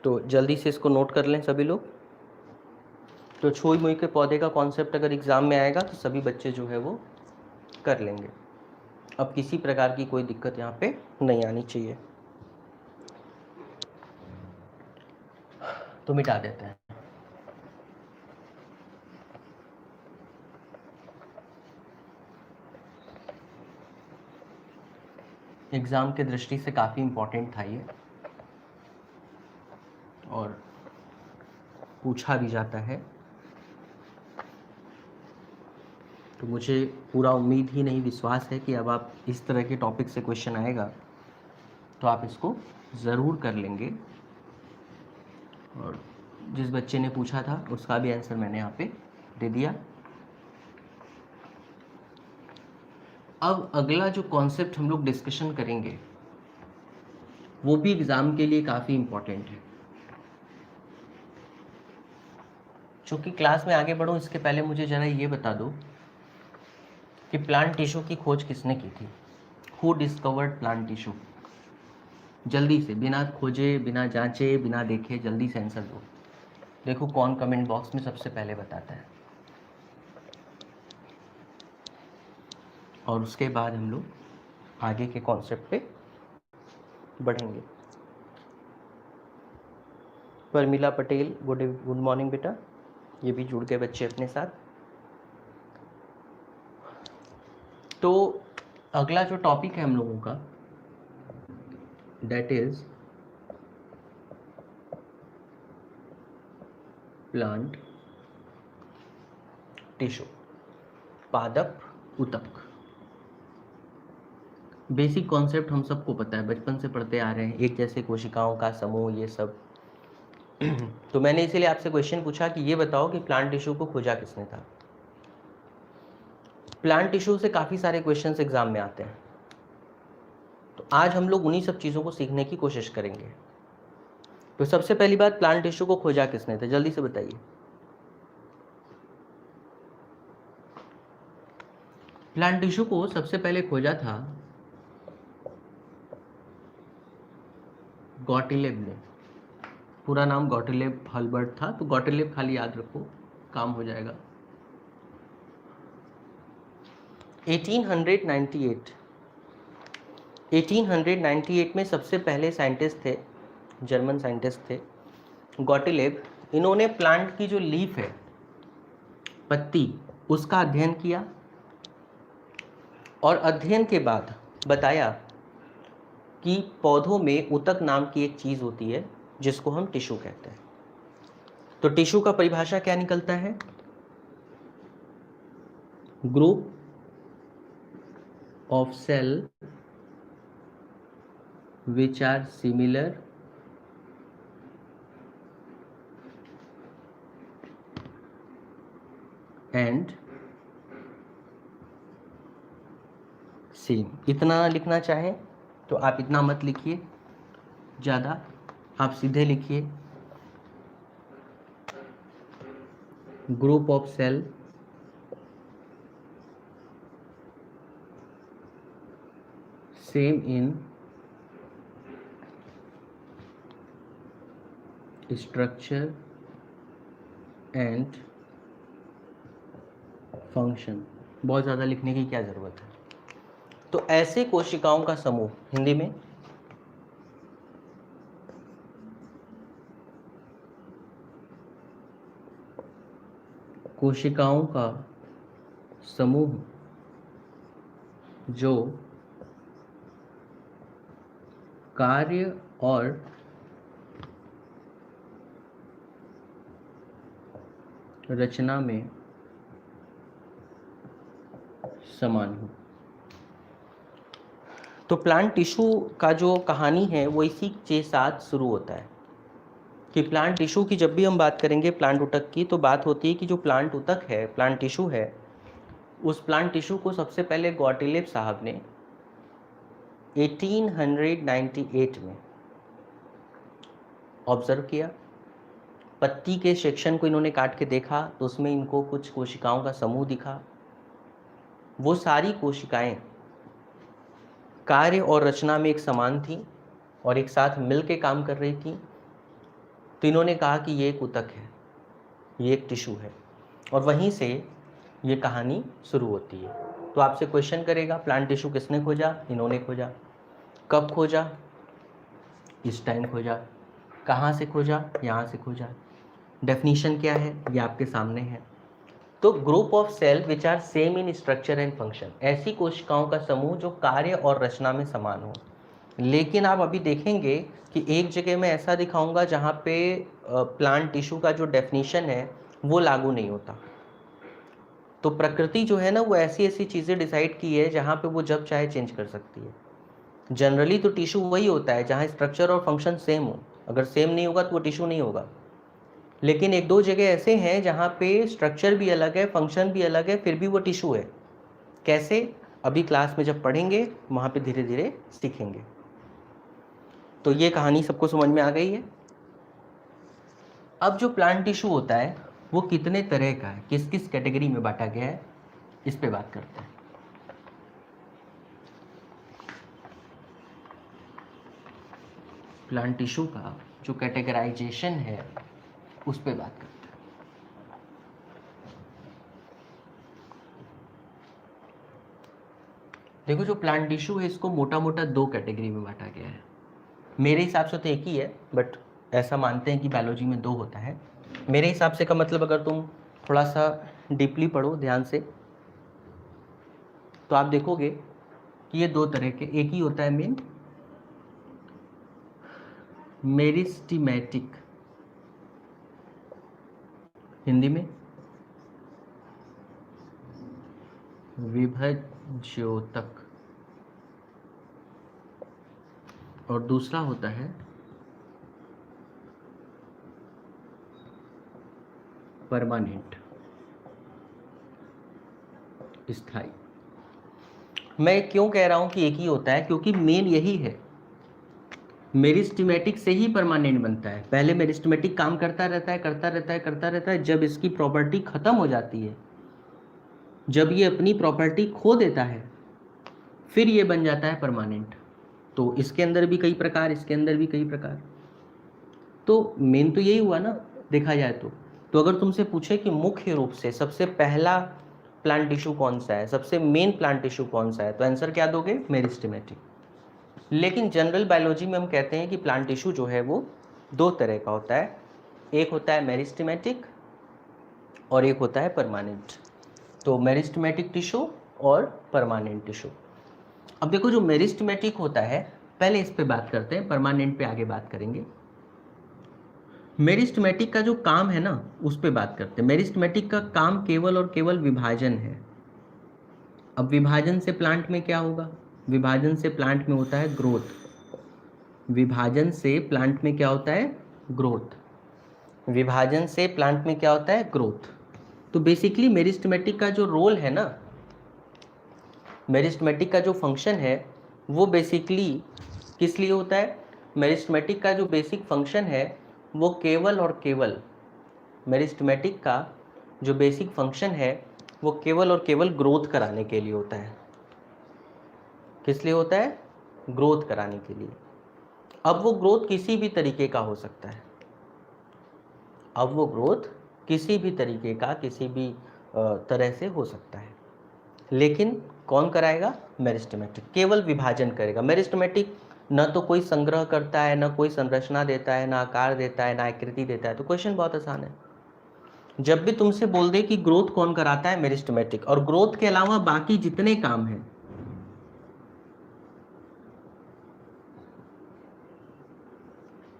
S1: तो जल्दी से इसको नोट कर लें सभी लोग। तो छुई मुई के पौधे का कॉन्सेप्ट अगर एग्ज़ाम में आएगा तो सभी बच्चे जो है वो कर लेंगे। अब किसी प्रकार की कोई दिक्कत यहाँ पे नहीं आनी चाहिए। तो मिटा देते हैं। एग्ज़ाम के दृष्टि से काफ़ी इम्पोर्टेंट था ये, और पूछा भी जाता है। तो मुझे पूरा उम्मीद ही नहीं, विश्वास है कि अब आप इस तरह के टॉपिक से क्वेश्चन आएगा तो आप इसको ज़रूर कर लेंगे। और जिस बच्चे ने पूछा था उसका भी आंसर मैंने यहाँ पे दे दिया। अब अगला जो कॉन्सेप्ट हम लोग डिस्कशन करेंगे वो भी एग्ज़ाम के लिए काफ़ी इम्पोर्टेंट है। चूँकि क्लास में आगे बढ़ूँ इसके पहले मुझे ज़रा ये बता दो कि प्लांट टिश्यू की खोज किसने की थी? Who discovered plant tissue? जल्दी से, बिना खोजे, बिना जांचे, बिना देखे, जल्दी से आंसर दो। देखो कौन कमेंट बॉक्स में सबसे पहले बताता है, और उसके बाद हम लोग आगे के कॉन्सेप्ट पे बढ़ेंगे। परमिला पटेल, गुड मॉर्निंग बेटा, ये भी जुड़ गए बच्चे अपने साथ। तो अगला जो टॉपिक है हम लोगों का, दैट इज प्लांट टिश्यू, पादप उतक। बेसिक कॉन्सेप्ट हम सबको पता है, बचपन से पढ़ते आ रहे हैं, एक जैसे कोशिकाओं का समूह, ये सब। तो मैंने इसीलिए आपसे क्वेश्चन पूछा कि ये बताओ कि प्लांट टिश्यू को खोजा किसने था। प्लांट टिश्यू से काफ़ी सारे क्वेश्चंस एग्जाम में आते हैं, तो आज हम लोग उन्हीं सब चीज़ों को सीखने की कोशिश करेंगे। तो सबसे पहली बात, प्लांट टिश्यू को खोजा किसने था, जल्दी से बताइए। प्लांट टिश्यू को सबसे पहले खोजा था गॉटिलेब ने। पूरा नाम गॉटिलेब हल्बर्ट था, तो गॉटिलेब खाली याद रखो, काम हो जाएगा। 1898 में सबसे पहले साइंटिस्ट थे, जर्मन साइंटिस्ट थे गॉटिलेब। इन्होंने प्लांट की जो लीफ है, पत्ती, उसका अध्ययन किया, और अध्ययन के बाद बताया कि पौधों में ऊतक नाम की एक चीज़ होती है जिसको हम टिश्यू कहते हैं। तो टिश्यू का परिभाषा क्या निकलता है? Group of cell which are similar and same. इतना लिखना चाहें तो आप इतना मत लिखिए ज़्यादा, आप सीधे लिखिए group of cell same in structure and function. बहुत ज़्यादा लिखने की क्या ज़रूरत है। तो ऐसे कोशिकाओं का समूह, हिंदी में कोशिकाओं का समूह जो कार्य और रचना में समान हो। तो प्लांट टिश्यू का जो कहानी है वो इसी के साथ शुरू होता है कि प्लांट टिश्यू की जब भी हम बात करेंगे प्लांट ऊतक की, तो बात होती है कि जो प्लांट ऊतक है, प्लांट टिश्यू है, उस प्लांट टिश्यू को सबसे पहले गॉटिलेब साहब ने 1898 में ऑब्जर्व किया। पत्ती के सेक्शन को इन्होंने काट के देखा तो उसमें इनको कुछ कोशिकाओं का समूह दिखा। वो सारी कोशिकाएं कार्य और रचना में एक समान थी और एक साथ मिल के काम कर रही थी। तो इन्होंने कहा कि ये एक ऊतक है, ये एक टिश्यू है, और वहीं से ये कहानी शुरू होती है। तो आपसे क्वेश्चन करेगा प्लांट टिश्यू किसने खोजा? इन्होंने खोजा। कब खोजा? इस टाइम खोजा। कहाँ से खोजा? यहाँ से खोजा। डेफिनेशन क्या है? ये आपके सामने है। तो group of cell which are same in structure and function, ऐसी कोशिकाओं का समूह जो कार्य और रचना में समान हो। लेकिन आप अभी देखेंगे कि एक जगह मैं ऐसा दिखाऊंगा जहाँ पे प्लांट टिश्यू का जो डेफिनेशन है वो लागू नहीं होता। तो प्रकृति जो है ना, वो ऐसी ऐसी चीज़ें डिसाइड की है जहाँ पे वो जब चाहे चेंज कर सकती है। जनरली तो टिश्यू वही होता है जहाँ स्ट्रक्चर और फंक्शन सेम हो। अगर सेम नहीं होगा तो वो टिश्यू नहीं होगा। लेकिन एक दो जगह ऐसे हैं जहाँ पे स्ट्रक्चर भी अलग है, फंक्शन भी अलग है, फिर भी वो टिश्यू है। कैसे? अभी क्लास में जब पढ़ेंगे वहाँ पे धीरे धीरे सीखेंगे। तो ये कहानी सबको समझ में आ गई है। अब जो प्लांट टिश्यू होता है वो कितने तरह का है, किस किस कैटेगरी में बांटा गया है, इस पे बात करते हैं। प्लांट टिश्यू का जो कैटेगराइजेशन है उस पे बात करते हैं। देखो, जो प्लांट टिश्यू है इसको मोटा मोटा दो कैटेगरी में बांटा गया है। मेरे हिसाब से तो एक ही है, बट ऐसा मानते हैं कि बायोलॉजी में दो होता है। मेरे हिसाब से का मतलब, अगर तुम थोड़ा सा डीपली पढ़ो ध्यान से तो आप देखोगे कि ये दो तरह के, एक ही होता है मेन मेरिस्टेमेटिक, हिंदी में विभज्योतक, और दूसरा होता है परमानेंट, स्थायी। मैं क्यों कह रहा हूं कि एक ही होता है? क्योंकि मेन यही है, मेरिस्टेमेटिक से ही परमानेंट बनता है। पहले मेरिस्टेमेटिक काम करता रहता है, करता रहता है, करता रहता है, जब इसकी प्रॉपर्टी खत्म हो जाती है, जब ये अपनी प्रॉपर्टी खो देता है, फिर ये बन जाता है परमानेंट। तो इसके अंदर भी कई प्रकार, इसके अंदर भी कई प्रकार। तो मेन तो यही हुआ ना, देखा जाए तो अगर तुमसे पूछे कि मुख्य रूप से सबसे पहला प्लांट टिश्यू कौन सा है, सबसे मेन प्लांट टिश्यू कौन सा है, तो आंसर क्या दोगे? मेरिस्टेमेटिक। लेकिन जनरल बायोलॉजी में हम कहते हैं कि प्लांट टिश्यू जो है वो दो तरह का होता है। एक होता है मेरिस्टेमेटिक और एक होता है परमानेंट। तो मेरिस्टेमेटिक टिश्यू और परमानेंट टिश्यू। अब देखो, जो मेरिस्टेमेटिक होता है, पहले इस पे बात करते हैं, परमानेंट पे आगे बात करेंगे। मेरिस्टेमेटिक का जो काम है ना उस पे बात करते हैं। मेरिस्टेमेटिक का काम केवल और केवल विभाजन है। अब विभाजन से प्लांट में क्या होगा? विभाजन से प्लांट में होता है ग्रोथ। विभाजन से प्लांट में क्या होता है? ग्रोथ। विभाजन से प्लांट में क्या होता है? ग्रोथ। तो बेसिकली मेरिस्टेमेटिक का जो रोल है ना, मेरिस्टेमेटिक का जो फंक्शन है वो बेसिकली किस लिए होता है? मेरिस्टेमेटिक का जो बेसिक फंक्शन है वो केवल और केवल, मेरिस्टेमेटिक का जो बेसिक फंक्शन है वो केवल और केवल ग्रोथ कराने के लिए होता है। किस लिए होता है? ग्रोथ कराने के लिए। अब वो ग्रोथ किसी भी तरीके का हो सकता है। अब वो ग्रोथ किसी भी तरीके का, किसी भी तरह से हो सकता है, लेकिन कौन कराएगा? मेरिस्टेमेटिक। केवल विभाजन करेगा। मेरिस्टेमेटिक न तो कोई संग्रह करता है, न कोई संरचना देता है, न आकार देता है, न आकृति देता है। तो क्वेश्चन बहुत आसान है। जब भी तुमसे बोल दे कि ग्रोथ कौन कराता है? मेरिस्टेमेटिक। और ग्रोथ के अलावा बाकी जितने काम हैं,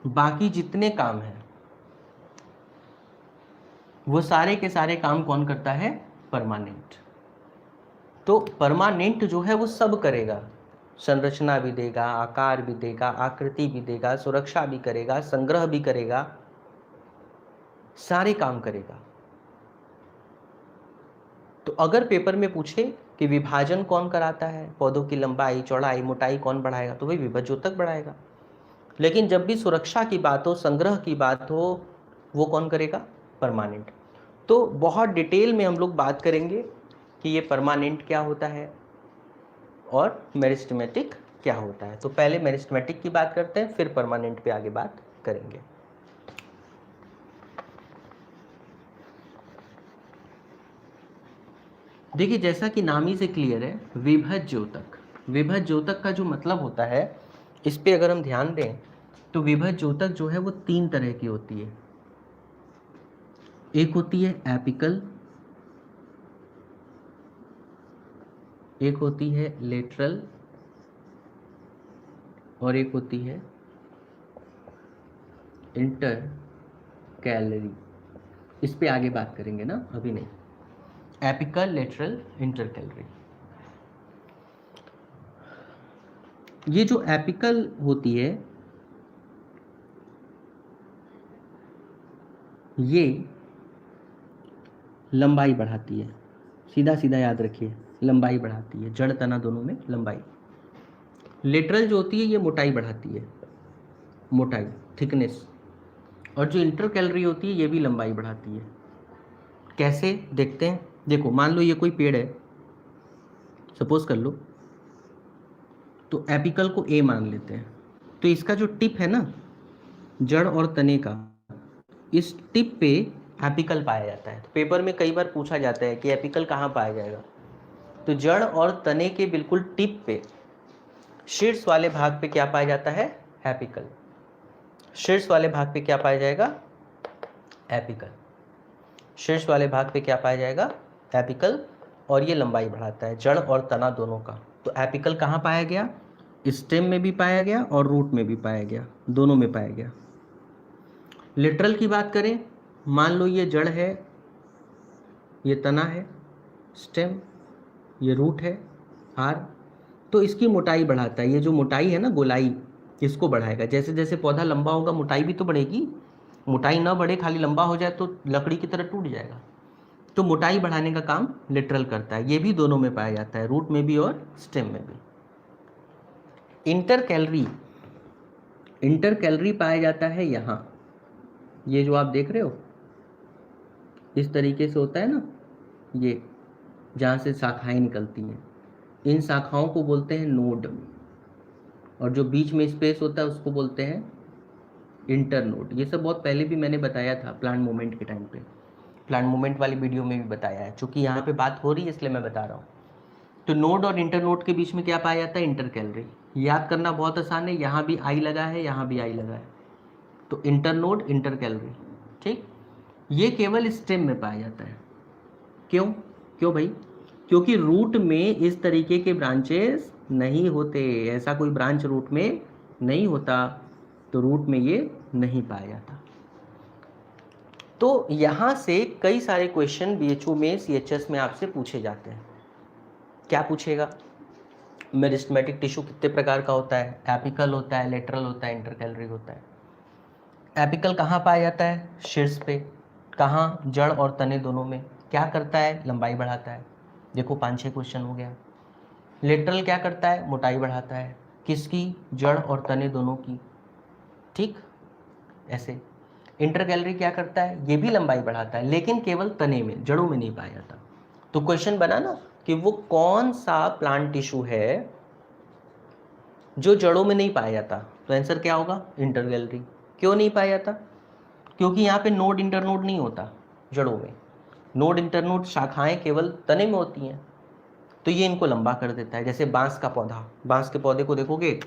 S1: बाकी जितने काम हैं वो सारे के सारे काम कौन करता है? परमानेंट। तो परमानेंट जो है वो सब करेगा। संरचना भी देगा, आकार भी देगा, आकृति भी देगा, सुरक्षा भी करेगा, संग्रह भी करेगा, सारे काम करेगा। तो अगर पेपर में पूछे कि विभाजन कौन कराता है, पौधों की लंबाई, चौड़ाई, मोटाई कौन बढ़ाएगा, तो वही विभज्योतक बढ़ाएगा। लेकिन जब भी सुरक्षा की बात हो, संग्रह की बात हो, वो कौन करेगा? परमानेंट। तो बहुत डिटेल में हम लोग बात करेंगे कि ये परमानेंट क्या होता है और मेरिस्टेमेटिक क्या होता है। तो पहले मेरिस्टेमेटिक की बात करते हैं, फिर परमानेंट पे आगे बात करेंगे। देखिए, जैसा कि नाम ही से क्लियर है, विभज्योतक। विभज्योतक का जो मतलब होता है, इस पे अगर हम ध्यान दें तो विभज्योतक जो है वो तीन तरह की होती है। एक होती है एपिकल, एक होती है लेटरल, और एक होती है इंटर कैलरी। इस पे आगे बात करेंगे ना, अभी नहीं। Apical, lateral, inter calorie. ये जो एपिकल होती है ये लंबाई बढ़ाती है। सीधा सीधा याद रखिए, लंबाई बढ़ाती है, जड़ तना दोनों में लंबाई। लेटरल जो होती है ये मोटाई बढ़ाती है, मोटाई, थिकनेस। और जो इंटर कैलरी होती है ये भी लंबाई बढ़ाती है। कैसे देखते हैं? देखो, मान लो ये कोई पेड़ है, सपोज कर लो, तो एपिकल को ए मान लेते हैं। तो इसका जो टिप है ना, जड़ और तने का, इस टिप पे एपिकल पाया जाता है। तो पेपर में कई बार पूछा जाता है कि एपिकल कहाँ पाया जाएगा। तो जड़ और तने के बिल्कुल टिप पे, शीर्ष वाले भाग पे क्या पाया जाता है? एपिकल। शीर्ष वाले भाग पे क्या पाया जाएगा? एपिकल। शीर्ष वाले भाग पे क्या पाया जाएगा? एपिकल। और ये लंबाई बढ़ाता है, जड़ और तना दोनों का। तो एपिकल कहाँ पाया गया? स्टेम में भी पाया गया और रूट में भी पाया गया, दोनों में पाया गया। लिटरल की बात करें, मान लो ये जड़ है, ये तना है, स्टेम, ये रूट है, हार। तो इसकी मोटाई बढ़ाता है। ये जो मोटाई है ना, गोलाई, इसको बढ़ाएगा। जैसे जैसे पौधा लंबा होगा मोटाई भी तो बढ़ेगी। मोटाई ना बढ़े, खाली लंबा हो जाए तो लकड़ी की तरह टूट जाएगा। तो मोटाई बढ़ाने का काम लिटरल करता है। ये भी दोनों में पाया जाता है, रूट में भी और स्टेम में भी। इंटर कैलरी, इंटर कैलरी पाया जाता है यहाँ। ये जो आप देख रहे हो इस तरीके से होता है ना, ये जहाँ से शाखाएं निकलती हैं, इन शाखाओं को बोलते हैं नोड। और जो बीच में स्पेस होता है उसको बोलते हैं इंटर नोड। ये सब बहुत पहले भी मैंने बताया था प्लांट मूवमेंट के टाइम पे, प्लांट मूवमेंट वाली वीडियो में भी बताया है। चूँकि यहाँ पे बात हो रही है इसलिए मैं बता रहा हूँ। तो नोड और इंटर नोड के बीच में क्या पाया जाता है? Inter calorie. याद करना बहुत आसान है, यहाँ भी आई लगा है, यहाँ भी आई लगा है, तो इंटर नोड, इंटर कैलरी। ठीक, ये केवल स्टेम में पाया जाता है। क्यों? क्यों भाई? क्योंकि रूट में इस तरीके के ब्रांचेस नहीं होते। ऐसा कोई ब्रांच रूट में नहीं होता तो रूट में ये नहीं पाया जाता। तो यहाँ से कई सारे क्वेश्चन बीएचओ में, सीएचएस में आपसे पूछे जाते हैं। क्या पूछेगा? मेरिस्टेमेटिक टिश्यू कितने प्रकार का होता है? एपिकल होता है, लेटरल होता है, इंटरकैलरी होता है। एपिकल कहाँ पाया जाता है? शीर्ष पे। कहाँ? जड़ और तने दोनों में। क्या करता है? लंबाई बढ़ाता है। देखो 5-6 क्वेश्चन हो गया। लेटरल क्या करता है? मोटाई बढ़ाता है। किसकी? जड़ और तने दोनों की। ठीक, ऐसे। इंटरकैलरी क्या करता है? ये भी लंबाई बढ़ाता है, लेकिन केवल तने में, जड़ों में नहीं पाया जाता। तो क्वेश्चन बना ना कि वो कौन सा प्लांट टिश्यू है जो जड़ों में नहीं पाया जाता? तो आंसर क्या होगा? इंटरकैलरी। क्यों नहीं पाया जाता? क्योंकि यहाँ पे नोड इंटरनोड नहीं होता जड़ों में। नोड इंटरनोड शाखाएं केवल तने में होती हैं, तो ये इनको लंबा कर देता है। जैसे बांस का पौधा, बांस के पौधे को देखोगे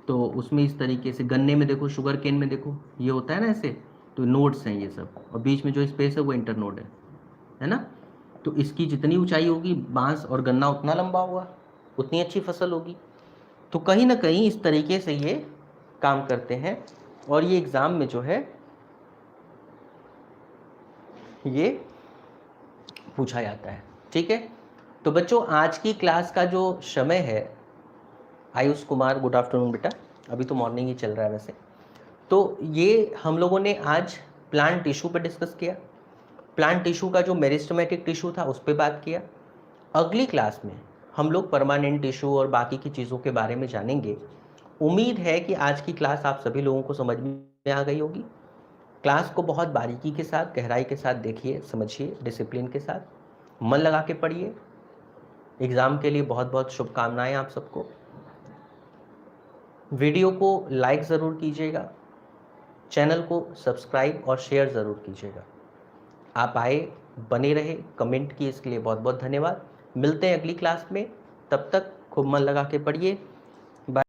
S1: तो उसमें इस तरीके से, गन्ने में देखो, शुगर केन में देखो, ये होता है ना ऐसे, तो नोड्स हैं ये सब, और बीच में जो स्पेस है वो इंटरनोड है ना। तो इसकी जितनी ऊंचाई होगी बांस और गन्ना उतना लंबा होगा, उतनी अच्छी फसल होगी। तो कहीं ना कहीं इस तरीके से ये काम करते हैं, और ये एग्ज़ाम में जो है ये पूछा जाता है। ठीक है, तो बच्चों आज की क्लास का जो समय है, आयुष कुमार, गुड आफ्टरनून बेटा, अभी तो मॉर्निंग ही चल रहा है वैसे। तो ये हम लोगों ने आज प्लांट टिश्यू पर डिस्कस किया। प्लांट टिश्यू का जो मेरिस्टेमेटिक टिश्यू था उस पर बात किया। अगली क्लास में हम लोग परमानेंट टिश्यू और बाकी की चीज़ों के बारे में जानेंगे। उम्मीद है कि आज की क्लास आप सभी लोगों को समझ में आ गई होगी। क्लास को बहुत बारीकी के साथ, गहराई के साथ देखिए, समझिए, डिसिप्लिन के साथ मन लगा के पढ़िए। एग्ज़ाम के लिए बहुत बहुत शुभकामनाएं आप सबको। वीडियो को लाइक ज़रूर कीजिएगा, चैनल को सब्सक्राइब और शेयर ज़रूर कीजिएगा। आप आए, बने रहे, कमेंट किए, इसके लिए बहुत बहुत धन्यवाद। मिलते हैं अगली क्लास में, तब तक खूब मन लगा के पढ़िए।